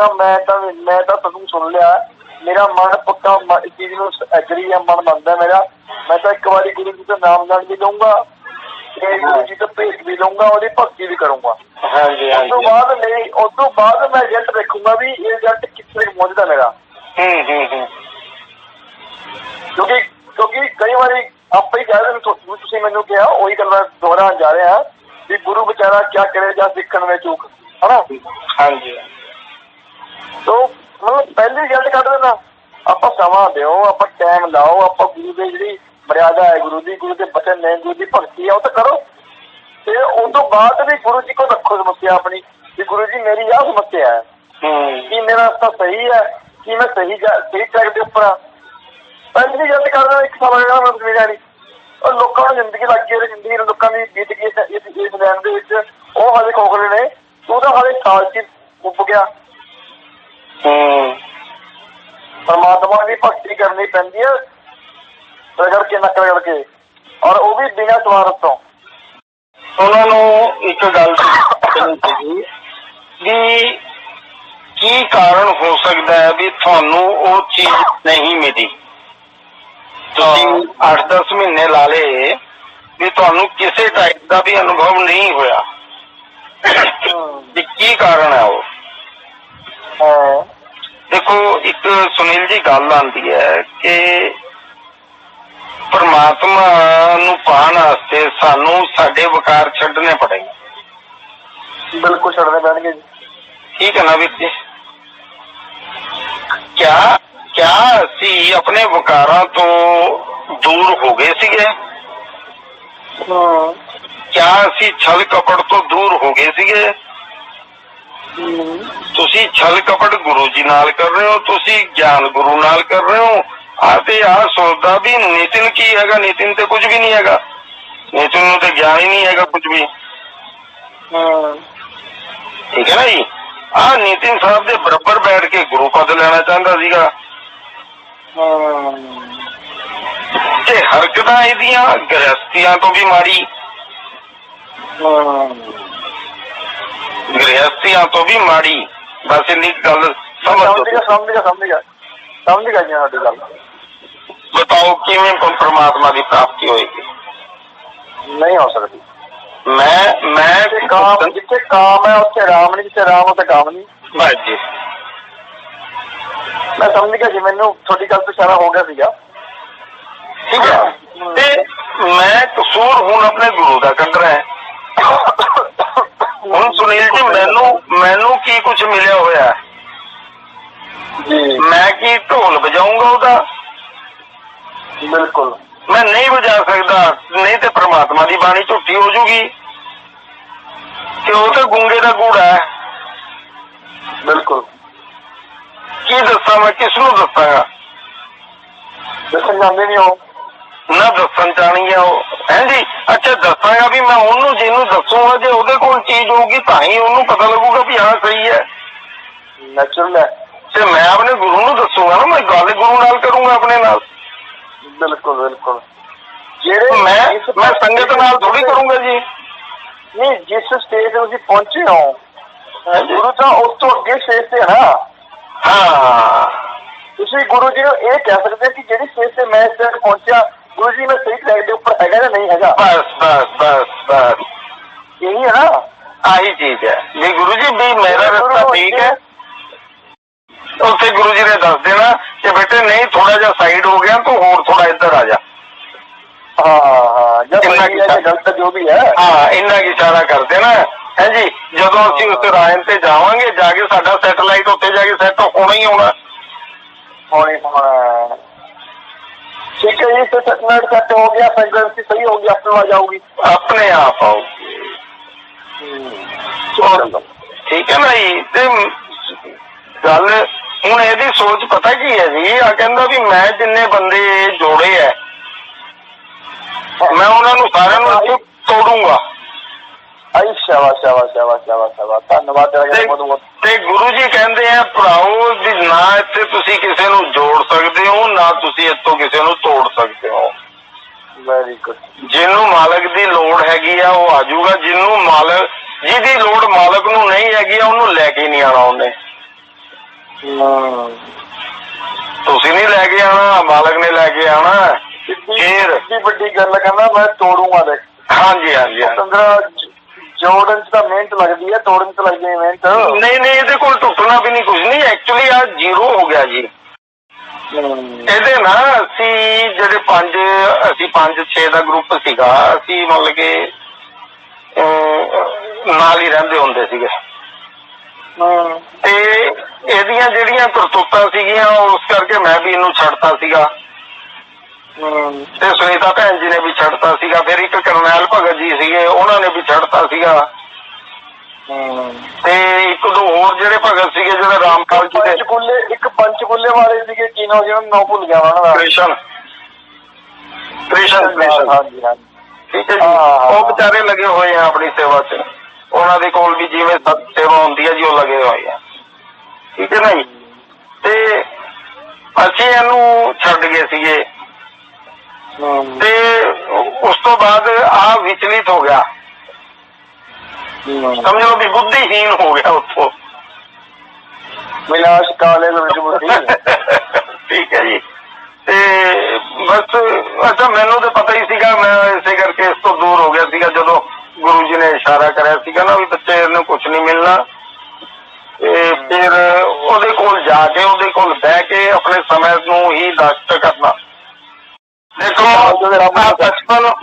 ਤਾਂ ਤੁਹਾਨੂੰ ਸੁਣ ਲਿਆ, ਮੇਰਾ ਮਨ ਪੱਕਾ ਇਸ ਚੀਜ਼ ਨੂੰ ਐਗਰੀ ਆ, ਮਨ ਮੰਨਦਾ ਮੇਰਾ। ਮੈਂ ਤਾਂ ਇੱਕ ਵਾਰੀ ਗੁਰੂ ਜੀ ਦਾ ਨਾਮ ਲੈਣ ਵੀ ਲਊਂਗਾ ਤੇ ਗੁਰੂ ਜੀ ਤੋਂ ਭੇਟ ਵੀ ਲਊਂਗਾ, ਉਹਦੀ ਭਗਤੀ ਵੀ ਕਰੂੰਗਾ। ਉਸ ਤੋਂ ਬਾਅਦ ਮੈਂ ਰਿਜ਼ਲਟ ਦੇਖੂੰਗਾ ਵੀ ਇਹ ਰਿਜ਼ਲਟ ਕਿੱਥੇ ਪਹੁੰਚਦਾ ਮੇਰਾ। ਕਿਉਂਕਿ ਕਈ ਵਾਰੀ ਆਪੇ ਹੀ ਕਹਿ ਦਿੰਦੇ, ਤੁਸੀਂ ਮੈਨੂੰ ਕਿਹਾ ਉਹੀ ਗੱਲ ਮੈਂ ਦੁਹਰਾਉਣ ਜਾ ਰਿਹਾ ਵੀ ਗੁਰੂ ਵਿਚਾਰਾ ਕਿਆ ਕਰੇ ਜਾਂ ਸਿੱਖਣ ਵਿੱਚ ਚੂਕ, ਹਨਾ। ਹਾਂਜੀ, ਮਤਲਬ ਪਹਿਲੀ ਰਿਜ਼ਲਟ ਕੱਢ ਦੇਣਾ। ਆਪਾਂ ਸਮਾਂ ਦਿਓ, ਆਪਾਂ ਟਾਈਮ ਲਾਓ, ਆਪਾਂ ਗੁਰੂ ਦੀ ਜਿਹੜੀ ਮਰਿਆਦਾ ਹੈ, ਗੁਰੂ ਦੇ ਬਚਨ ਨੇ, ਗੁਰੂ ਦੀ ਭਗਤੀ ਆ, ਉਹ ਤਾਂ ਕਰੋ। ਤੇ ਉਸ ਤੋਂ ਬਾਅਦ ਵੀ ਗੁਰੂ ਜੀ ਕੋਲ ਰੱਖੋ ਸਮੱਸਿਆ ਆਪਣੀ ਵੀ ਗੁਰੂ ਜੀ ਮੇਰੀ ਆਹ ਸਮੱਸਿਆ ਹੈ, ਕੀ ਮੇਰਾ ਰਸਤਾ ਸਹੀ ਹੈ, ਕੀ ਮੈਂ ਸਹੀ ਟਰੈਕ ਦੇ ਉੱਪਰ ਆ। ਪਹਿਲੀ ਰਿਜ਼ਲਟ ਕਰਨਾ 1 ਸਾਲ ਹੋਏਗਾ ਮੈਂ ਮਿਲਿਆ ਨਹੀਂ। ਔਰ ਲੋਕਾਂ ਨੂੰ ਜ਼ਿੰਦਗੀ ਲੱਗ ਗਈ, ਜ਼ਿੰਦਗੀ ਲੋਕਾਂ ਦੀ ਬੀਤ ਗਈ ਇਸ ਲੈਣ ਦੇ ਵਿੱਚ, ਉਹ ਹਾਲੇ ਖੋਖਲੇ ਨੇ, ਤੂੰ ਤਾਂ ਹਾਲੇ ਸਾਲ 'ਚ ਉੱਪ ਗਿਆ। ਪਰਮਾਤਮਾ ਦੀ ਭਗਤੀ ਕਰਨੀ ਪੈਂਦੀ ਹੈ ਰਗੜ ਕੇ, ਨੱਕ ਰਗੜ ਕੇ, ਔਰ ਉਹ ਵੀ ਬਿਨਾਂ ਸਵਾਰਥ ਤੋਂ। ਉਹਨਾਂ ਨੂੰ ਇੱਕ ਗੱਲ ਸੀਗੀ ਵੀ ਕੀ ਕਾਰਨ ਹੋ ਸਕਦਾ ਹੈ ਵੀ ਤੁਹਾਨੂੰ ਉਹ ਚੀਜ਼ ਨਹੀਂ ਮਿਲੀ। ਤੁਸੀਂ 8-10 ਮਹੀਨੇ ਲਾ ਲਏ ਵੀ ਤੁਹਾਨੂੰ ਕਿਸੇ ਟਾਈਪ ਦਾ ਵੀ ਅਨੁਭਵ ਨਹੀਂ ਹੋਇਆ, ਵੀ ਕੀ ਕਾਰਨ ਹੈ ਉਹ? ਦੇਖੋ, ਇੱਕ ਸੁਨੀਲ ਜੀ ਗੱਲ ਆਉਂਦੀ ਹੈ ਕਿ ਪਰਮਾਤਮਾ ਨੂੰ ਪਾਉਣ ਵਾਸਤੇ ਸਾਨੂੰ ਸਾਡੇ ਵਿਕਾਰ ਛੱਡਣੇ ਪੜੇਗੇ। ਬਿਲਕੁਲ ਛੱਡਣੇ ਪੈਣਗੇ ਜੀ। ਠੀਕ ਹੈ ਨਾ ਵੀਰ ਜੀ? ਕਿਆ ਅਸੀਂ ਆਪਣੇ ਵਿਕਾਰਾਂ ਤੋਂ ਦੂਰ ਹੋ ਗਏ ਸੀਗੇ? ਕਿਆ ਅਸੀਂ ਛਲ ਕਪਟ ਤੋਂ ਦੂਰ ਹੋ ਗਏ ਸੀਗੇ? ਤੁਸੀਂ ਛਲ ਕਪਟ ਗੁਰੂ ਜੀ ਨਾਲ ਕਰ ਰਹੇ ਹੋ, ਤੁਸੀਂ ਗਿਆਨ ਗੁਰੂ ਨਾਲ ਕਰ ਰਹੇ ਹੋ। ਤੇ ਆਹ ਸੋਚਦਾ ਵੀ ਨਿਤਿਨ ਕੀ ਹੈਗਾ, ਨਿਤਿਨ ਤੇ ਕੁਝ ਵੀ ਨਹੀਂ ਹੈਗਾ, ਨਿਤਿਨ ਨੂੰ ਤੇ ਗਿਆਨ ਹੀ ਨਹੀਂ ਹੈਗਾ ਕੁਝ ਵੀ। ਠੀਕ ਹੈ ਨਾ ਜੀ? ਆਹ ਨਿਤਿਨ ਸਾਹਿਬ ਦੇ ਬਰਾਬਰ ਬੈਠ ਕੇ ਗੁਰੂ ਪਦ ਲੈਣਾ ਚਾਹੁੰਦਾ ਸੀਗਾ ਤੇ ਹਰਕਤਾਂ ਇਹਦੀਆਂ ਗ੍ਰਹਸਤੀਆਂ ਤੋਂ ਵੀ ਮਾੜੀ, ਗ੍ਰਹਸਤੀਆਂ ਤੋਂ ਵੀ ਮਾੜੀ। ਬਸ ਇੰਨੀ ਗੱਲ ਸਮਝ ਗਿਆ ਸਾਡੀ ਗੱਲ। ਬਤਾਓ ਕਿਵੇਂ ਪਰਮਾਤਮਾ ਦੀ ਪ੍ਰਾਪਤੀ ਹੋਏਗੀ? ਨਹੀਂ ਹੋ ਸਕਦੀ। ਮੈਂ ਜਿੱਥੇ ਕਾਮ ਹੈ ਉੱਥੇ ਰਾਮ ਨਹੀਂ, ਜਿੱਥੇ ਰਾਮ ਉੱਥੇ ਕਾਮ ਨਹੀਂ। ਬਸ ਜੀ, ਮੈਂ ਸਮਝ ਗਿਆ ਜੀ, ਮੈਨੂੰ ਤੁਹਾਡੀ ਗੱਲ ਤੋਂ ਇਸ਼ਾਰਾ ਹੋ ਗਿਆ ਸੀਗਾ। ਠੀਕ ਹੈ, ਤੇ ਮੈਂ ਕਸੂਰ ਹੁਣ ਆਪਣੇ ਗੁਰੂ ਦਾ ਕੱਢ ਰਿਹਾ। ਹੁਣ ਸੁਨੀਲ ਜੀ, ਮੈਨੂੰ ਕੀ ਕੁਛ ਮਿਲਿਆ ਹੋਇਆ? ਮੈਂ ਕੀ ਢੋਲ ਵਜਾਊਂਗਾ ਉਹਦਾ? ਬਿਲਕੁਲ ਮੈਂ ਨਹੀਂ ਵਜਾ ਸਕਦਾ, ਨਹੀਂ ਤੇ ਪ੍ਰਮਾਤਮਾ ਦੀ ਬਾਣੀ ਝੂਠੀ ਹੋ ਜੂਗੀ ਕਿ ਉਹ ਤਾਂ ਗੂੰਗੇ ਦਾ ਗੂੜਾ ਹੈ। ਬਿਲਕੁਲ। ਕੀ ਦੱਸਾਂ ਮੈਂ, ਕਿਸ ਨੂੰ ਦੱਸਾਂਗਾ? ਦੱਸਣ ਜਾਂਦੇ ਨਹੀਂ ਉਹ, ਨਾ ਦੱਸਣ ਚਾਹਣਗੇ ਉਹ, ਹੈ ਜੀ। ਅੱਛਾ, ਦੱਸਾਂਗਾ ਵੀ ਮੈਂ ਉਹਨੂੰ, ਜਿਹਨੂੰ ਦੱਸੂਗਾ ਜੇ ਉਹਦੇ ਕੋਲ ਚੀਜ਼ ਹੋਊਗੀ ਤਾਂ ਹੀ ਉਹਨੂੰ ਪਤਾ ਲੱਗੂਗਾ ਵੀ ਹਾਂ ਸਹੀ ਹੈ। ਨੈਚੁਰਲ ਹੈ। ਤੇ ਮੈਂ ਆਪਣੇ ਗੁਰੂ ਨੂੰ ਦੱਸੂਗਾ ਨਾ, ਮੈਂ ਗੱਲ ਗੁਰੂ ਨਾਲ ਕਰੂੰਗਾ ਆਪਣੇ ਨਾਲ। ਬਿਲਕੁਲ। ਜਿਹੜੇ ਮੈਂ ਸੰਗਤ ਨਾਲ ਥੋੜੀ ਕਰੂੰਗਾ ਜੀ। ਨਹੀਂ, ਜਿਸ ਸਟੇਜ ਤੇ ਤੁਸੀਂ ਪਹੁੰਚੇ ਹੋ ਗੁਰੂ ਤਾਂ ਉਸ ਤੋਂ ਅੱਗੇ ਸਟੇਜ ਤੇ ਹੈ ਨਾ। ਹਾਂ, ਤੁਸੀਂ ਗੁਰੂ ਜੀ ਨੂੰ ਇਹ ਕਹਿ ਸਕਦੇ ਕਿ ਜਿਹੜੀ ਸਟੇਜ ਤੇ ਮੈਂ ਇਸ ਤੱਕ ਪਹੁੰਚਿਆ, ਗੁਰੂ ਜੀ ਮੈਂ ਸਹੀ ਟਰੈਕ ਦੇ ਉੱਪਰ ਹੈਗਾ ਜਾਂ ਨਹੀਂ ਹੈਗਾ। ਬਸ ਇਹੀ ਹੈ ਨਾ, ਆਹੀ ਚੀਜ਼ ਹੈ ਵੀ ਗੁਰੂ ਜੀ ਵੀ ਮੇਰਾ ਰਸਤਾ ਠੀਕ ਹੈ। ਉੱਥੇ ਗੁਰੂ ਜੀ ਨੇ ਦੱਸ ਦੇਣਾ ਕਿ ਬੇਟੇ ਨਹੀਂ, ਥੋੜਾ ਜਿਹਾ ਸਾਈਡ ਹੋ ਗਿਆ, ਤੂੰ ਹੋਰ ਥੋੜਾ ਇੱਧਰ ਆ ਜਾ। ਹਾਂ, ਗਲਤ ਜੋ ਵੀ ਹੈ, ਹਾਂ, ਇੰਨਾ ਕੀ ਇਸ਼ਾਰਾ ਕਰ ਦੇਣਾ ਹੈ ਜੀ। ਜਦੋਂ ਅਸੀਂ ਉਸ ਰਾਇਨ ਤੇ ਜਾਵਾਂਗੇ, ਜਾ ਕੇ ਸਾਡਾ ਸੈਟੇਲਾਈਟ ਉੱਥੇ ਜਾ ਕੇ ਸੈੱਟ ਹੋਣਾ ਹੀ ਹੋਣਾ। ਹੋਣਾ। ठीक है जी, तो सेटलमेंट सेट हो गया, फ्रेगरेंसी सही होगी, अपने आ जाऊगी, अपने आप आऊगी। ठीक है ना जी। ਤੇ ਗੱਲ ਹੁਣ ਇਹਦੀ ਸੋਚ ਪਤਾ ਕੀ ਹੈ ਜੀ, ਆ ਕਹਿੰਦਾ ਵੀ ਮੈਂ ਜਿੰਨੇ ਬੰਦੇ ਜੋੜੇ ਐ ਮੈਂ ਉਹਨਾਂ ਨੂੰ ਸਾਰਿਆਂ ਨੂੰ ਇੱਥੇ ਤੋੜੂੰਗਾ। ਆਈ ਸ਼ਾਬਾਸ਼ ਸ਼ਾਬਾਸ਼ ਸ਼ਾਬਾਸ਼ ਸ਼ਾਬਾਸ਼ ਸ਼ਾਬਾਸ਼, ਧੰਨਵਾਦ ਤੇ ਗੁਰੂ ਜੀ ਕਹਿੰਦੇ ਆ ਭਰਾਓ ਵੀ ਨਾ ਇੱਥੇ ਤੁਸੀਂ ਕਿਸੇ ਨੂੰ ਜੋੜ ਸਕਦੇ ਹੋ, ਨਾ ਤੁਸੀਂ ਇੱਥੋਂ ਕਿਸੇ ਨੂੰ ਤੋੜ ਸਕਦੇ ਹੋ। Very good. ਜਿਹਨੂੰ ਮਾਲਕ ਦੀ ਲੋੜ ਹੈਗੀ ਆ ਉਹ ਆ ਜਾਊਗਾ, ਜਿਹਦੀ ਲੋੜ ਮਾਲਕ ਨੂੰ ਨਹੀਂ ਹੈਗੀ ਆ ਉਹਨੂੰ ਲੈ ਕੇ ਨਹੀਂ ਆਉਣਾ ਉਹਨੇ। ਤੁਸੀਂ ਨਹੀਂ ਲੈ ਕੇ ਆਉਣਾ, ਮਾਲਕ ਨੇ ਲੈ ਕੇ ਆਉਣਾ। ਫੇਰ ਵੱਡੀ ਗੱਲ ਕਹਿੰਦਾ ਮੈਂ ਤੋੜੂਗਾ ਦੇਖ। ਹਾਂਜੀ ਹਾਂਜੀ ਜੋੜਨ ਚ ਤਾਂ ਮਿਹਨਤ ਲੱਗਦੀ ਹੈ, ਤੋੜਨ ਚ ਲੱਗਦੀ ਹੈ ਮਿਹਨਤ। ਨਹੀਂ ਨਹੀਂ, ਇਹਦੇ ਕੋਲ ਟੁੱਟਣਾ ਵੀ ਨਹੀਂ ਕੁਝ ਨਹੀਂ, ਐਕਚੁਅਲੀ ਆ ਜ਼ੀਰੋ ਹੋ ਗਿਆ ਜੀ। ਇਹਦੇ ਨਾ ਅਸੀਂ ਜਿਹੜੇ 5-6 ਦਾ ਗਰੁੱਪ ਸੀਗਾ, ਅਸੀਂ ਮਤਲਬ ਕਿ ਨਾਲ ਹੀ ਰਹਿੰਦੇ ਹੁੰਦੇ ਸੀਗੇ। ਤੇ ਇਹਦੀਆਂ ਜਿਹੜੀਆਂ ਕਰਤੂਤਾਂ ਸੀਗੀਆਂ ਉਸ ਕਰਕੇ ਮੈਂ ਵੀ ਇਹਨੂੰ ਛੱਡਤਾ ਸੀਗਾ, ਤੇ ਸੁਨੀਤਾ ਭੈਣ ਜੀ ਨੇ ਵੀ ਛੱਡਤਾ ਸੀਗਾ। ਫਿਰ ਇੱਕ ਕਰਨੈਲ ਭਗਤ ਜੀ ਸੀਗੇ, ਉਹਨਾਂ ਨੇ ਵੀ ਛੱਡਤਾ ਸੀਗਾ। ਤੇ ਇੱਕ ਦੋ ਹੋਰ ਜਿਹੜੇ ਭਗਤ ਸੀਗੇ ਜਿਹੜੇ ਰਾਮਪਾਲ ਜੀ ਦੇ ਇੱਕ ਪੰਚਕੂਲੇ ਵਾਲੇ ਸੀਗੇ, ਕੀ ਨਾਮ ਸੀ ਉਹਨਾਂ, ਨਾਂ ਭੁੱਲ ਗਿਆ ਉਹਨਾਂ ਦਾ। ਕ੍ਰਿਸ਼ਨ। ਹਾਂਜੀ ਹਾਂਜੀ, ਠੀਕ ਹੈ ਜੀ। ਉਹ ਵਿਚਾਰੇ ਲੱਗੇ ਹੋਏ ਆ ਆਪਣੀ ਸੇਵਾ ਚ, ਉਹਨਾਂ ਦੇ ਕੋਲ ਵੀ ਜਿਵੇਂ ਸੇਵਾ ਹੁੰਦੀ ਹੈ ਜੀ ਉਹ ਲੱਗੇ ਹੋਏ ਆ। ਠੀਕ ਹੈ ਨਾ ਜੀ। ਤੇ ਅਸੀਂ ਇਹਨੂੰ ਛੱਡ ਗਏ ਸੀਗੇ, ਤੇ ਉਸ ਤੋਂ ਬਾਅਦ ਆ ਵਿਚਲਿਤ ਹੋ ਗਿਆ, ਸਮਝੋ ਵੀ ਬੁੱਧੀਹੀਨ ਹੋ ਗਿਆ ਉੱਥੋਂ। ਵਿਨਾਸ਼ ਕਾਲੇ ਵਿੱਚ ਬੁੱਧੀ। ਠੀਕ ਹੈ ਜੀ। ਤੇ ਬਸ ਅੱਛਾ, ਮੈਨੂੰ ਤਾਂ ਪਤਾ ਹੀ ਸੀਗਾ, ਮੈਂ ਇਸੇ ਕਰਕੇ ਇਸ ਤੋਂ ਦੂਰ ਹੋ ਗਿਆ ਸੀਗਾ। ਜਦੋਂ ਗੁਰੂ ਜੀ ਨੇ ਇਸ਼ਾਰਾ ਕਰਿਆ ਸੀਗਾ ਨਾ ਵੀ ਬੱਚੇ ਨੂੰ ਕੁਛ ਨਹੀਂ ਮਿਲਣਾ, ਤੇ ਫਿਰ ਉਹਦੇ ਕੋਲ ਜਾ ਕੇ ਉਹਦੇ ਕੋਲ ਬਹਿ ਕੇ ਆਪਣੇ ਸਮੇਂ ਨੂੰ ਹੀ ਨਸ਼ਟ ਕਰਨਾ। ਦੇਖੋ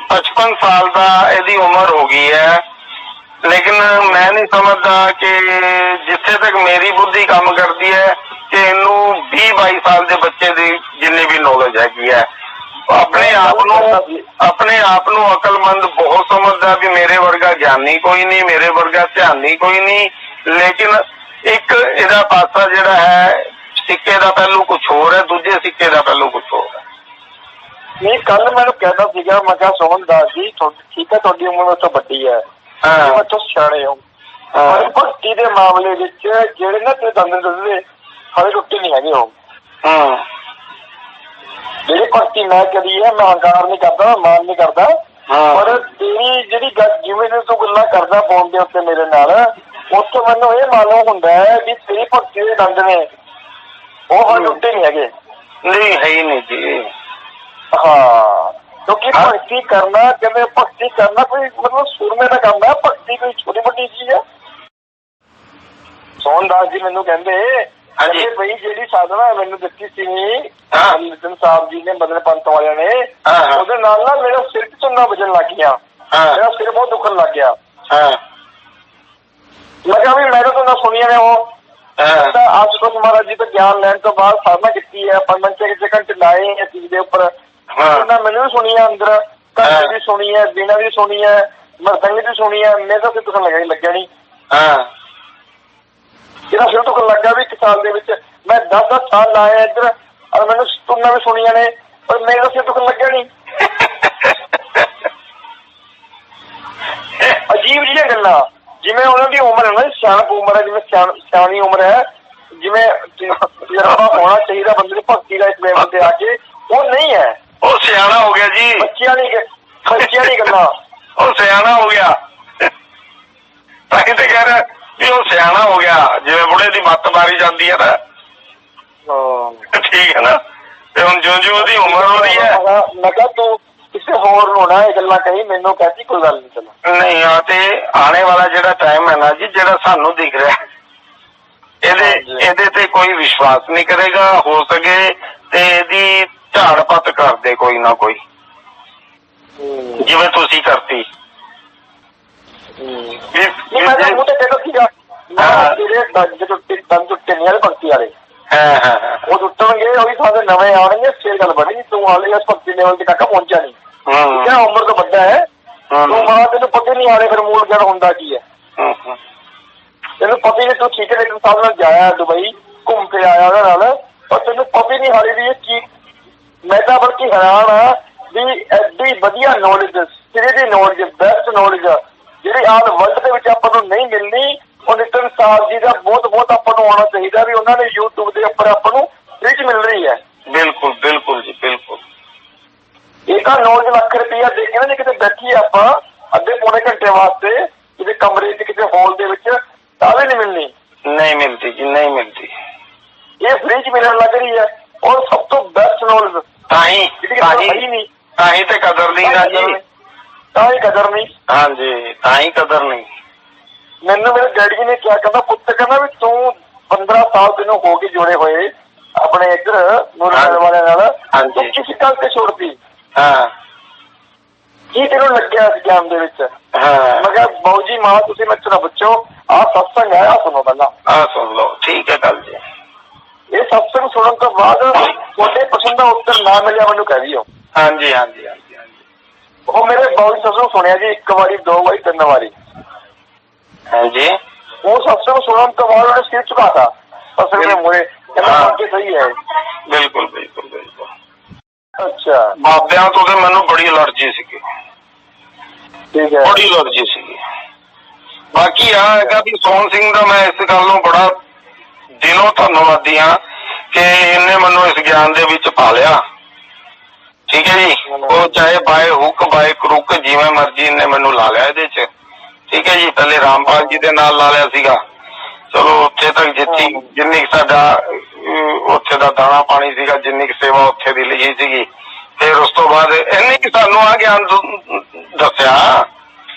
55 ਸਾਲ ਦਾ ਇਹਦੀ ਉਮਰ ਹੋ ਗਈ ਹੈ, ਲੇਕਿਨ ਮੈਂ ਨਹੀਂ ਸਮਝਦਾ ਕਿ ਜਿੱਥੇ ਤੱਕ ਮੇਰੀ ਬੁੱਧੀ ਕੰਮ ਕਰਦੀ ਹੈ ਕਿ ਇਹਨੂੰ 20-22 ਸਾਲ ਦੇ ਬੱਚੇ ਦੀ ਜਿੰਨੀ ਵੀ ਨੌਲੇਜ ਹੈਗੀ ਹੈ, ਆਪਣੇ ਆਪ ਨੂੰ ਅਕਲਮੰਦ ਬਹੁਤ ਸਮਝਦਾ ਵੀ ਮੇਰੇ ਵਰਗਾ ਗਿਆਨੀ ਕੋਈ ਨਹੀਂ, ਮੇਰੇ ਵਰਗਾ ਧਿਆਨੀ ਕੋਈ ਨਹੀਂ। ਲੇਕਿਨ ਇੱਕ ਇਹਦਾ ਪਾਸਾ ਜਿਹੜਾ ਹੈ, ਸਿੱਕੇ ਦਾ ਪਹਿਲੂ ਕੁਝ ਹੋਰ ਹੈ, ਦੂਜੇ ਸਿੱਕੇ ਦਾ ਪਹਿਲੂ ਕੁਝ ਹੋਰ ਹੈ। ਨਹੀਂ, ਕੱਲ ਮੈਨੂੰ ਕਹਿੰਦਾ ਸੀਗਾ, ਮੈਂ ਕਿਹਾ ਸੋਹਣਦਾਸ ਜੀ ਠੀਕ ਹੈ, ਤੁਹਾਡੀ ਉਮਰ ਮੇਰੇ ਤੋਂ ਵੱਡੀ ਹੈ, ਬੱਚੋ ਸਿਆਣੇ ਹੋ, ਪਰ ਭਗਤੀ ਦੇ ਮਾਮਲੇ ਵਿੱਚ ਜਿਹੜੇ ਨਾ ਤੇ ਦੰਦ ਦੱਸਦੇ ਹਾਲੇ ਟੁੱਟੇ ਨਹੀਂ ਹੈਗੇ ਉਹ। ਜਿਹੜੀ ਭਗਤੀ ਮੈਂ ਕਰੀ ਹੈ, ਮੈਂ ਹੰਕਾਰ ਨਹੀਂ ਕਰਦਾ, ਮਾਨ ਨਹੀਂ ਕਰਦਾ, ਪਰ ਤੇਰੀ ਜਿਹੜੀ ਗੱਲ ਜਿਵੇਂ ਤੂੰ ਗੱਲਾਂ ਕਰਦਾ ਫੋਨ ਦੇ ਉੱਤੇ ਮੇਰੇ ਨਾਲ, ਉੱਥੇ ਮੈਨੂੰ ਇਹ ਮਾਲੂਮ ਹੁੰਦਾ ਹੈ ਵੀ ਤੇਰੀ ਭਗਤੀ ਦੇ ਦੰਦ ਨੇ ਉਹ ਹਾਲੇ ਟੁੱਟੇ ਨਹੀਂ ਹੈਗੇ। ਨਹੀਂ ਹੈ ਹੀ ਨਹੀਂ ਜੀ। ਹਾਂ, ਕਿਉਂਕਿ ਭਗਤੀ ਕਰਨਾ, ਕਹਿੰਦੇ ਭਗਤੀ ਕਰਨਾ ਕੋਈ ਮਤਲਬ ਸੂਰਮੇ ਦਾ ਕੰਮ ਹੈ, ਭਗਤੀ ਕੋਈ ਛੋਟੀ ਵੱਡੀ ਚੀਜ਼ ਹੈ। ਸੋਹਣਦਾਸ ਜੀ ਮੈਨੂੰ ਕਹਿੰਦੇ ਬਈ ਜਿਹੜੀ ਸਾਧਨਾ ਮੈਨੂੰ ਦਿੱਤੀ ਸੀ ਨਿਤਿਨ ਸਾਹਿਬ ਜੀ ਨੇ, ਮਦਨ ਪੰਤ ਵਾਲਿਆਂ ਨੇ, ਉਹਦੇ ਨਾਲ ਨਾ ਮੇਰਾ ਸਿਰ ਝੁੰਨਾ ਵੱਜਣ ਲੱਗ ਗਿਆ, ਮੇਰਾ ਸਿਰ ਬਹੁਤ ਦੁਖਣ ਲੱਗ ਗਿਆ। ਮੈਂ ਕਿਹਾ ਵੀ ਮੈਂ ਤਾਂ ਤੁਹਾਨੂੰ ਸੁਣੀਆਂ ਨੇ ਉਹ ਆਸ਼ੂਤੋਸ਼ ਮਹਾਰਾਜ ਜੀ ਤੋਂ ਗਿਆਨ ਲੈਣ ਤੋਂ ਬਾਅਦ ਸਾਧਨਾ ਕੀਤੀ ਹੈ, 5 ਘੰਟੇ ਲਾਏ ਇਸ ਚੀਜ਼ ਦੇ ਉੱਪਰ। ਮੈਨੂੰ ਵੀ ਸੁਣੀ ਹੈ, ਅੰਦਰ ਘੰਟੇ ਵੀ ਸੁਣੀ ਹੈ, ਦਿਨਾਂ ਵੀ ਸੁਣੀ ਹੈ, ਮਰਦੰਗ ਵੀ ਸੁਣੀ ਹੈ, ਮੇਰੇ ਤਾਂ ਸਿਰ ਦੁਖਣ ਲੱਗਿਆ ਨਹੀਂ। ਜਿਹੜਾ ਸਿਰ ਦੁਖਣ ਲੱਗਾ ਵੀ 1 ਸਾਲ ਦੇ ਵਿੱਚ ਮੈਂ 10 ਸਾਲ ਲਾਇਆ ਇੱਧਰ, ਔਰ ਮੈਨੂੰ ਤੁਰਨਾ ਵੀ ਸੁਣੀਆਂ ਨੇ, ਪਰ ਮੇਰੇ ਤਾਂ ਸਿਰ ਦੁਖਣ ਲੱਗਿਆ ਨਹੀਂ। ਅਜੀਬ ਜਿਹੀਆਂ ਗੱਲਾਂ, ਜਿਵੇਂ ਉਹਨਾਂ ਦੀ ਉਮਰ ਹੈ ਨਾ, ਸਿਆਣਪ ਉਮਰ ਹੈ, ਜਿਵੇਂ ਸਿਆਣੀ ਉਮਰ ਹੈ, ਜਿਵੇਂ ਤਜਰਬਾ ਹੋਣਾ ਚਾਹੀਦਾ ਬੰਦੇ ਦੀ ਭਗਤੀ ਦਾ ਇਸ ਲੈਵਲ ਤੇ ਆ ਕੇ, ਉਹ ਨਹੀਂ ਹੈ। ਉਹ ਸਿਆਣਾ ਹੋ ਗਿਆ ਜੀ, ਬੱਚਿਆਂ ਦੀ ਗੱਲਾਂ, ਉਹ ਸਿਆਣਾ ਹੋ ਗਿਆ। ਤਾਂ ਹੀ ਤੇ ਕਹਿ ਰਿਹਾ ਵੀ ਉਹ ਸਿਆਣਾ ਹੋ ਗਿਆ, ਜਿਵੇਂ ਬੁੜੇ ਦੀ ਮੱਤ ਮਾਰੀ ਜਾਂਦੀ ਹੈ ਨਾ। ਠੀਕ ਹੈ ਨਾ। ਤੇ ਹੁਣ ਜਿਉਂ ਉਹਦੀ ਉਮਰ ਹੋ ਰਹੀ ਹੈ, ਮੈਂ ਕਿਹਾ ਤੂੰ ਕਿਸੇ ਹੋਰ ਨੂੰ ਨਾ ਇਹ ਗੱਲਾਂ ਕਹੀ, ਮੈਨੂੰ ਕਹਿੰਦੀ ਕੋਈ ਗੱਲ ਨਹੀਂ। ਚਲੋ ਨਹੀਂ, ਆ ਤੇ ਆਉਣੇ ਵਾਲਾ ਜਿਹੜਾ ਟਾਈਮ ਹੈ ਨਾ ਜੀ, ਜਿਹੜਾ ਸਾਨੂੰ ਦਿਖ ਰਿਹਾ, ਇਹਦੇ ਤੇ ਕੋਈ ਵਿਸ਼ਵਾਸ ਨਹੀਂ ਕਰੇਗਾ। ਹੋ ਸਕੇ ਤੇ ਇਹਦੀ ਝਾੜ ਪੱਤ ਕਰਦੇ ਕੋਈ ਨਾ ਕੋਈ, ਜਿਵੇਂ ਤੁਸੀਂ ਕਰਤੀ। ਮੈਂ ਮੂੰਹ ਤੇ ਕਹਿੰਦਾ ਸੀਗਾ, ਜਿਹੜੇ ਦੰਦ ਟੁੱਟੇ ਨਹੀਂ ਵਾਲੇ ਭਗਤੀ ਵਾਲੇ, ਉਹ ਟੁੱਟਣਗੇ, ਉਹੀ ਥਾਂ ਤੇ ਨਵੇਂ ਆਉਣਗੇ, ਫੇਰ ਗੱਲ ਬਣੀ। ਤੂੰ ਹਾਲੇ ਇਸ ਭਗਤੀ ਲੈਵਲ ਤੇ ਕਾਕਾ ਪਹੁੰਚਿਆ ਨਹੀਂ, ਠੀਕ ਹੈ, ਉਮਰ ਤੋਂ ਵੱਡਾ ਹੈ ਤੂੰ, ਮਾਂ ਤੈਨੂੰ ਪਤਾ ਨਹੀਂ ਹਾਲੇ ਫਿਰ ਮੂਲ ਜੜ ਹੁੰਦਾ ਕੀ ਹੈ, ਤੈਨੂੰ ਪਤਾ ਹੀ ਨਹੀਂ। ਤੂੰ ਠੀਕ ਹੈ ਤੂੰ ਸਾਹਿਬ ਨਾਲ ਜਾਇਆ ਦੁਬਈ, ਘੁੰਮ ਕੇ ਆਇਆ ਉਹਦੇ ਨਾਲ, ਪਰ ਤੈਨੂੰ ਪਤਾ ਹੀ ਨਹੀਂ ਹਾਲੇ ਵੀ ਇਹ ਕੀ। ਮੈਂ ਤਾਂ ਬਲਕਿ ਹੈਰਾਨ ਆ ਵੀ ਐਡੀ ਵਧੀਆ ਨੌਲੇਜ, ਸਿਰੇ ਦੀ ਨੌਲੇਜ, ਬੈਸਟ ਨੌਲੇਜ ਜਿਹੜੀ ਆਲ ਵਰਲਡ ਦੇ ਵਿੱਚ ਆਪਾਂ ਨੂੰ ਨਹੀਂ ਮਿਲਣੀ, ਉਹ ਨਿਤਨ ਸਾਹਿਬ ਜੀ ਦਾ ਬਹੁਤ ਬਹੁਤ ਆਪਾਂ ਨੂੰ ਆਉਣਾ ਚਾਹੀਦਾ ਵੀ ਉਹਨਾਂ ਨੇ YouTube ਦੇ ਉੱਪਰ ਆਪਾਂ ਨੂੰ ਫ੍ਰੀ ਚ ਮਿਲ ਰਹੀ ਹੈ। ਬਿਲਕੁਲ ਬਿਲਕੁਲ ਜੀ, ਬਿਲਕੁਲ। ਇਹ ਤਾਂ 9 ਲੱਖ ਰੁਪਇਆ ਦੇ ਕੇ ਨਾ ਜੇ ਕਿਤੇ ਬੈਠੀਏ ਆਪਾਂ ਅੱਧੇ ਪੌਣੇ ਘੰਟੇ ਵਾਸਤੇ ਕਿਸੇ ਕਮਰੇ ਚ, ਕਿਸੇ ਹਾਲ ਦੇ ਵਿੱਚ, ਤਾਂ ਵੀ ਨਹੀਂ ਮਿਲਣੀ। ਨਹੀਂ ਮਿਲਦੀ ਜੀ, ਨਹੀਂ ਮਿਲਦੀ। ਇਹ ਫ੍ਰੀ ਚ ਮਿਲਣ ਲੱਗ ਰਹੀ ਹੈ, ਔਰ ਸਭ ਤੋਂ ਬੈਸਟ ਨੌਲੇਜ। ਤਾਂ ਹੀ ਤੇ ਕਦਰ ਨਹੀਂ ਨਾ ਜੀ, ਤਾਂ ਹੀ ਕਦਰ ਨਹੀਂ। ਹਾਂਜੀ, ਤਾਂ ਹੀ ਕਦਰ ਨਹੀਂ। ਮੈਨੂੰ ਮੇਰੇ ਡੈਡੀ ਜੀ ਨੇ ਕਿਹਾ, ਕਹਿੰਦਾ ਪੁੱਤ, ਕਹਿੰਦਾ ਵੀ ਤੂੰ 15 ਸਾਲ ਤੈਨੂੰ ਹੋ ਕੇ ਜੁੜੇ ਹੋਏ ਆਪਣੇ ਇੱਧਰ ਨੂਰਮਹਿਲ ਵਾਲਿਆਂ ਨਾਲ, ਤੂੰ ਕਿਸ ਗੱਲ ਤੇ ਛੋੜਦੀ? ਕੀ ਤੈਨੂੰ ਲੱਗਿਆ ਇਸ ਗਿਆਨ ਦੇ ਵਿੱਚ? ਮੈਂ ਕਿਹਾ ਬਾਊ ਜੀ ਮਾਂ ਤੁਸੀਂ ਮੇਰੇ ਤੋਂ ਪੁੱਛੋ, ਆਹ ਸਤਸੰਗ ਹੈ, ਆਹ ਸੁਣੋ ਪਹਿਲਾਂ, ਆਹ ਸੁਣ ਲਓ। ਠੀਕ ਹੈ ਗੱਲ ਜੀ। ਇਹ ਸਤਸੰਗ ਸੁਣਨ ਤੋਂ ਬਾਅਦ ਤੁਹਾਡੇ ਪ੍ਰਸ਼ਨ ਦਾ ਉੱਤਰ ਨਾ ਮਿਲਿਆ ਮੈਨੂੰ ਕਹਿ ਦਿਓ। ਹਾਂਜੀ ਹਾਂਜੀ ਹਾਂਜੀ ਹਾਂਜੀ। ਉਹ ਮੇਰੇ ਬਾਊ ਜੀ ਸਤਸੰਗ ਸੁਣਿਆ ਜੀ 1 ਵਾਰੀ, 2 ਵਾਰੀ, 3 ਵਾਰੀ। ਹਾਂਜੀ। ਉਹ ਸਤਸੰਗ ਸੁਣਨ ਤੋਂ ਬਾਅਦ ਉਹਨੇ ਸਿਰ ਝੁਕਾਤਾ ਸਤਸੰਗ ਦੇ ਮੂਹਰੇ, ਕਹਿੰਦਾ ਅੱਗੇ ਸਹੀ ਹੈ। ਬਿਲਕੁਲ ਬਿਲਕੁਲ ਬਿਲਕੁਲ। ਅੱਛਾ। ਬਾਬਿਆਂ ਤੋਂ ਤੇ ਮੈਨੂੰ ਬੜੀ ਅਲਰਜੀ ਸੀਗੀ, ਠੀਕ ਹੈ, ਬੜੀ ਅਲਰਜੀ ਸੀਗੀ। ਬਾਕੀ ਆ ਹੈਗਾ ਵੀ ਸੋਹਣ ਸਿੰਘ ਦਾ ਮੈਂ ਇਸ ਗੱਲ ਨੂੰ ਬੜਾ ਦਿਲੋਂ ਧੰਨਵਾਦੀ ਹਾਂ ਕਿ ਇਹਨੇ ਮੈਨੂੰ ਇਸ ਗਿਆਨ ਦੇ ਵਿੱਚ ਪਾ ਲਿਆ। ਠੀਕ ਹੈ ਜੀ, ਉਹ ਚਾਹੇ ਬਾਏ ਹੁੱਕ ਬਾਏ ਕਰੁੱਕ ਜਿਵੇਂ ਮਰਜ਼ੀ ਇਹਨੇ ਮੈਨੂੰ ਲਾ ਲਿਆ ਇਹਦੇ ਚ। ਠੀਕ ਹੈ ਜੀ, ਪਹਿਲੇ ਰਾਮਪਾਲ ਜੀ ਦੇ ਨਾਲ ਲਾ ਲਿਆ ਸੀਗਾ, ਚਲੋ ਉੱਥੇ ਤੱਕ ਜਿੰਨੀ ਸਾਡਾ ਉੱਥੇ ਦਾ ਦਾਣਾ ਪਾਣੀ ਸੀਗਾ, ਜਿੰਨੀ ਸੇਵਾ ਉੱਥੇ ਦੀ ਲਿਖੀ ਸੀਗੀ। ਫਿਰ ਉਸ ਤੋਂ ਬਾਅਦ ਇੰਨੀ ਕਿ ਸਾਨੂੰ ਆ ਗਿਆਨ ਦੱਸਿਆ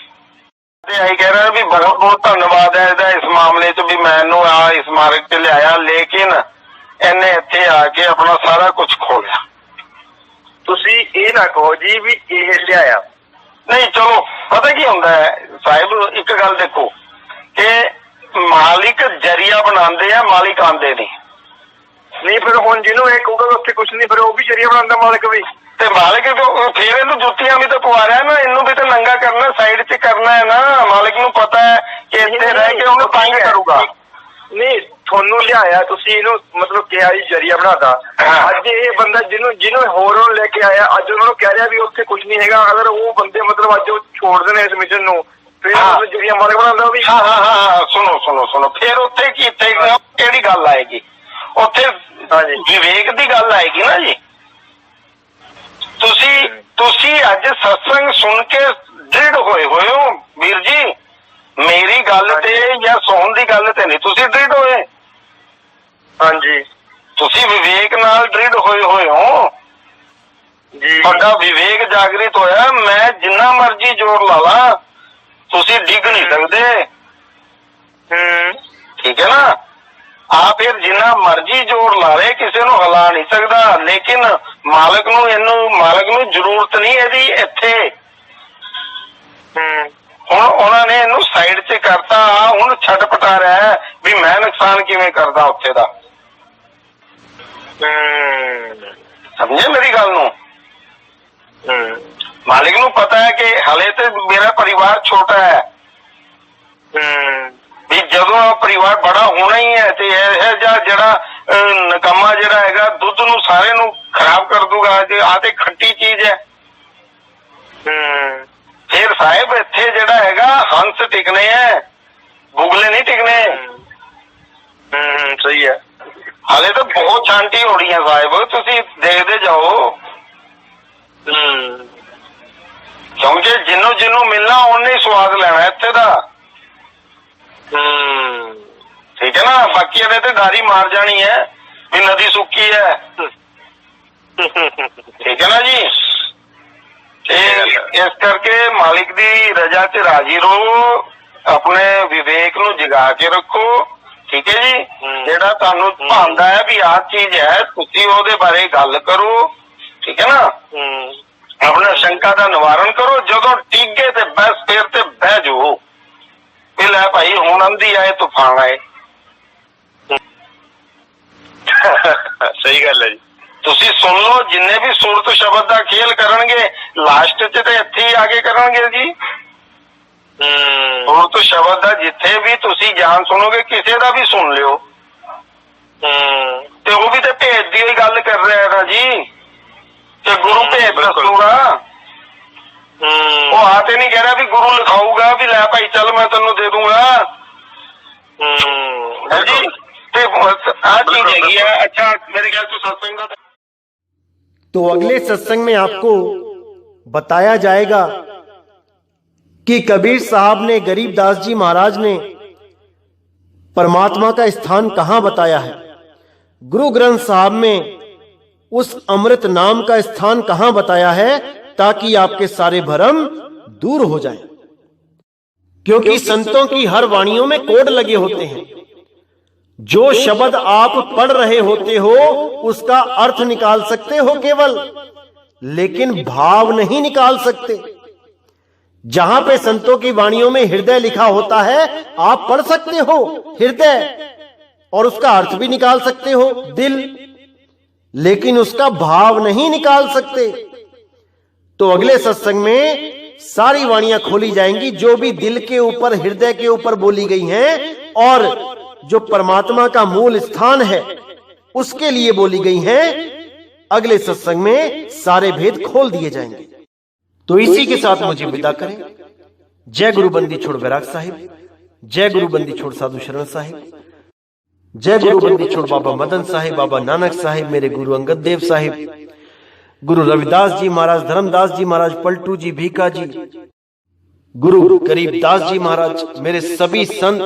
ਤੇ ਆਈ ਕਹਿ ਰਿਹਾ ਵੀ ਬਹੁਤ ਬਹੁਤ ਧੰਨਵਾਦ ਹੈ ਇਹਦਾ ਇਸ ਮਾਮਲੇ ਚ ਵੀ ਮੈਨੂੰ ਆ ਇਸ ਮਾਰਗ ਚ ਲਿਆਇਆ, ਲੇਕਿਨ ਇਹਨੇ ਇੱਥੇ ਆ ਕੇ ਆਪਣਾ ਸਾਰਾ ਕੁਝ ਖੋ ਲਿਆ। ਤੁਸੀਂ ਇਹ ਨਾ ਕਹੋ ਜੀ ਵੀ ਇਹ ਲਿਆਇਆ ਨਹੀਂ, ਚਲੋ ਪਤਾ ਕੀ ਹੁੰਦਾ ਹੈ ਸਾਹਿਬ, ਇੱਕ ਗੱਲ ਦੇਖੋ ਕਿ ਮਾਲਿਕ ਜਰੀਆ ਬਣਾਉਂਦੇ ਆ, ਮਾਲਿਕ ਆਉਂਦੇ ਨਹੀਂ। ਨਹੀਂ ਫਿਰ ਹੁਣ ਜਿਹਨੂੰ ਇਹ ਕਹੂਗਾ ਉੱਥੇ ਕੁਛ ਨਹੀਂ, ਫਿਰ ਉਹ ਵੀ ਜਰੀਆ ਬਣਾਉਂਦਾ ਮਾਲਕ ਵੀ। ਤੇ ਮਾਲਿਕ ਫੇਰ ਇਹਨੂੰ ਜੁੱਤੀਆਂ ਵੀ ਤਾਂ ਪਵਾ ਰਿਹਾ ਨਾ, ਇਹਨੂੰ ਵੀ ਤਾਂ ਨੰਗਾ ਕਰਨਾ, ਸਾਈਡ 'ਚ ਕਰਨਾ ਹੈ ਨਾ। ਮਾਲਿਕ ਨੂੰ ਪਤਾ ਹੈ ਕਿ ਇੱਥੇ ਰਹਿ ਕੇ ਉਹਨੂੰ ਤੰਗ ਕਰੂਗਾ। ਨਹੀਂ, ਤੁਹਾਨੂੰ ਲਿਆਇਆ, ਤੁਸੀਂ ਇਹਨੂੰ ਮਤਲਬ ਕਿਹਾ ਜੀ ਜਰੀਆ ਬਣਾਤਾ। ਅੱਜ ਇਹ ਬੰਦਾ ਜਿਹਨੂੰ ਹੋਰ ਨੂੰ ਲੈ ਕੇ ਆਇਆ, ਅੱਜ ਉਹਨਾਂ ਨੂੰ ਕਹਿ ਰਿਹਾ ਵੀ ਉੱਥੇ ਕੁਛ ਨਹੀਂ ਹੈਗਾ। ਅਗਰ ਉਹ ਬੰਦੇ ਮਤਲਬ ਅੱਜ ਉਹ ਛੋੜਦੇ ਨੇ ਇਸ ਮਿਸ਼ਨ ਨੂੰ, ਫਿਰ ਜਰੀਆ ਮਾਲਕ ਬਣਾਉਂਦਾ ਉਹ ਵੀ। ਹਾਂ, ਸੁਣੋ ਫਿਰ ਉੱਥੇ ਕਿਹੜੀ ਗੱਲ ਆਏਗੀ? ਉੱਥੇ ਵਿਵੇਕ ਦੀ ਗੱਲ ਆਏਗੀ ਨਾ ਜੀ। ਤੁਸੀਂ ਅੱਜ ਸਤਸੰਗ ਸੁਣ ਕੇ ਦ੍ਰਿੜ ਹੋਏ ਹੋ ਵੀਰ ਜੀ, ਮੇਰੀ ਗੱਲ ਤੇ ਜਾਂ ਸੋਹਣ ਦੀ ਗੱਲ ਤੇ ਨਹੀਂ ਤੁਸੀਂ ਦ੍ਰਿੜ ਹੋਏ। ਹਾਂਜੀ, ਤੁਸੀਂ ਵਿਵੇਕ ਨਾਲ ਦ੍ਰਿੜ ਹੋਏ ਹੋ ਜੀ, ਤੁਹਾਡਾ ਵਿਵੇਕ ਜਾਗਰਿਤ ਹੋਇਆ। ਮੈਂ ਜਿੰਨਾ ਮਰਜ਼ੀ ਜ਼ੋਰ ਲਾ ਲਾ, ਤੁਸੀਂ ਡਿੱਗ ਨਹੀਂ ਸਕਦੇ। ਠੀਕ ਹੈ ਨਾ? ਆ ਫਿਰ ਜਿੰਨਾ ਮਰਜ਼ੀ ਜ਼ੋਰ ਲਾ ਲੇ, ਕਿਸੇ ਨੂੰ ਹਿਲਾ ਨਹੀਂ ਸਕਦਾ। ਲੇਕਿਨ ਮਾਲਕ ਨੂੰ ਜ਼ਰੂਰਤ ਨਹੀਂ ਇਹਦੀ ਇੱਥੇ। ਹੁਣ ਉਹਨਾਂ ਨੇ ਇਹਨੂੰ ਸਾਈਡ 'ਚ ਕਰਤਾ, ਹੁਣ ਛਟਪਟਾ ਰਿਹਾ ਵੀ ਮੈਂ ਨੁਕਸਾਨ ਕਿਵੇਂ ਕਰਦਾ ਉੱਥੇ ਦਾ। ਸਮਝੇ ਮੇਰੀ ਗੱਲ ਨੂੰ? ਮਾਲਿਕ ਨੂੰ ਪਤਾ ਹੈ ਕਿ ਹਲੇ ਤੇ ਮੇਰਾ ਪਰਿਵਾਰ ਛੋਟਾ ਹੈ, ਵੀ ਜਦੋਂ ਪਰਿਵਾਰ ਬੜਾ ਹੋਣਾ ਹੀ ਹੈ ਤੇ ਇਹ ਜਿਹੜਾ ਨਕਮਾ ਜਿਹੜਾ ਹੈਗਾ ਦੁੱਧ ਨੂੰ ਸਾਰੇ ਨੂੰ ਖਰਾਬ ਕਰ ਦੂਗਾ। ਆ ਤੇ ਖੱਟੀ ਚੀਜ਼ ਹੈ। ਫਿਰ ਸਾਹਿਬ ਇੱਥੇ ਜਿਹੜਾ ਹੈਗਾ ਹੰਸ ਟਿਕਨੇ ਹੈ, ਬੁਗਲੇ ਨਹੀਂ ਟਿਕਨੇ। ਸਹੀ ਹੈ। ਹਾਲੇ ਤਾਂ ਬਹੁਤ ਛਾਂਟੀ ਹੋ ਰਹੀ ਹੈ ਸਾਹਿਬ, ਤੁਸੀਂ ਦੇਖਦੇ ਜਾਓ। ਕਿਉਂਕਿ ਜਿਹਨੂੰ ਮਿਲਣਾ ਉਹਨੇ ਹੀ ਸਵਾਦ ਲੈਣਾ ਇੱਥੇ ਦਾ। ਠੀਕ ਹੈ ਨਾ? ਬਾਕੀ ਇਹਦੇ ਤੇ ਗਾਰੀ ਮਾਰ ਜਾਣੀ ਹੈ ਵੀ ਨਦੀ ਸੁੱਕੀ ਹੈ। ਠੀਕ ਹੈ ਨਾ ਜੀ? ਤੇ ਇਸ ਕਰਕੇ ਮਾਲਿਕ ਦੀ ਰਜ਼ਾ 'ਚ ਰਾਜੀ ਰਹੋ, ਆਪਣੇ ਵਿਵੇਕ ਨੂੰ ਜਗਾ ਕੇ ਰੱਖੋ। ਠੀਕ ਹੈ ਜੀ? ਜਿਹੜਾ ਤੁਹਾਨੂੰ ਭਾਉਂਦਾ ਹੈ ਵੀ ਆਹ ਚੀਜ਼ ਹੈ, ਤੁਸੀਂ ਉਹਦੇ ਬਾਰੇ ਗੱਲ ਕਰੋ। ਠੀਕ ਹੈ ਨਾ? ਆਪਣਾ ਸ਼ੰਕਾ ਦਾ ਨਿਵਾਰਨ ਕਰੋ। ਜਦੋਂ ਟਿੱਗੇ ਤੇ ਬਸ ਫੇਰ ਤੇ ਬਹਿ ਜਾਓ ਵੀ ਲੈ ਭਾਈ ਹੁਣ ਆਂਦੀ ਆਏ ਤੂਫਾਨ ਆਏ। ਸਹੀ ਗੱਲ ਹੈ ਜੀ। ਤੁਸੀਂ ਸੁਣ ਲਓ, ਜਿੰਨੇ ਵੀ ਸੂਰਤ ਸ਼ਬਦ ਦਾ ਖੇਲ ਕਰਨਗੇ ਲਾਸਟ 'ਚ ਤੇ ਇੱਥੇ ਹੀ ਆ ਕੇ ਕਰਨਗੇ ਜੀ। ਸੂਰਤ ਸ਼ਬਦ ਦਾ ਜਿੱਥੇ ਵੀ ਤੁਸੀਂ ਗਿਆਨ ਸੁਣੋਗੇ, ਕਿਸੇ ਦਾ ਵੀ ਸੁਣ ਲਿਓ, ਤੇ ਉਹ ਵੀ ਤੇ ਭੇਦ ਦੀ ਹੀ ਗੱਲ ਕਰ ਰਿਹਾ ਹੈ ਨਾ ਜੀ, ਕਿ ਗੁਰੂ ਭੇਦ ਦੱਸੂਗਾ। ਉਹ ਆ ਤੇ ਨਹੀਂ ਕਹਿ ਰਿਹਾ ਵੀ ਗੁਰੂ ਲਿਖਾਊਗਾ ਵੀ ਲੈ ਭਾਈ ਚੱਲ मैं तेनों दे दूंगा जी। ਤੇ ਆ ਚੀਜ਼ ਹੈਗੀ ਆ। अच्छा मेरे ख्याल से सत्संग का तो अगले सत्संग में आपको बताया जाएगा कि कबीर साहब ने, गरीबदास जी महाराज ने परमात्मा का स्थान कहां बताया है, गुरु ग्रंथ साहब में उस अमृत नाम का स्थान कहां बताया है, ताकि आपके सारे भ्रम दूर हो जाएं। क्योंकि संतों की हर वाणियों में कोड लगे होते हैं। जो शब्द आप पढ़ रहे होते हो उसका अर्थ निकाल सकते हो केवल, लेकिन भाव नहीं निकाल सकते। जहां पे संतों की वाणियों में हृदय लिखा होता है, आप पढ़ सकते हो हृदय और उसका अर्थ भी निकाल सकते हो दिल, लेकिन उसका भाव नहीं निकाल सकते। तो अगले सत्संग में सारी वाणियां खोली जाएंगी जो भी दिल के ऊपर, हृदय के ऊपर बोली गई हैं, और जो परमात्मा का मूल स्थान है उसके लिए बोली गई हैं। अगले सत्संग में सारे भेद खोल दिए जाएंगे। तो इसी के साथ मुझे विदा करें। जय गुरु बंदी छोड़ वैराग साहिब, जय गुरु बंदी छोड़ साधु शरण साहिब, जय गुरु बंदी छोड़ बाबा मदन साहिब, बाबा नानक साहिब, मेरे गुरु अंगद देव साहिब, गुरु रविदास जी महाराज, धर्मदास जी महाराज, पलटू जी, भीखा जी, गुरु गरीबदास जी महाराज, मेरे सभी संत।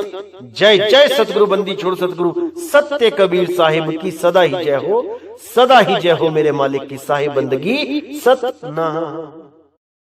जय जय सतगुरु बंदी छोड़ सतगुरु सत्य कबीर साहिब की सदा ही जय हो, सदा ही जय हो। मेरे मालिक की साहिब बंदगी सतना।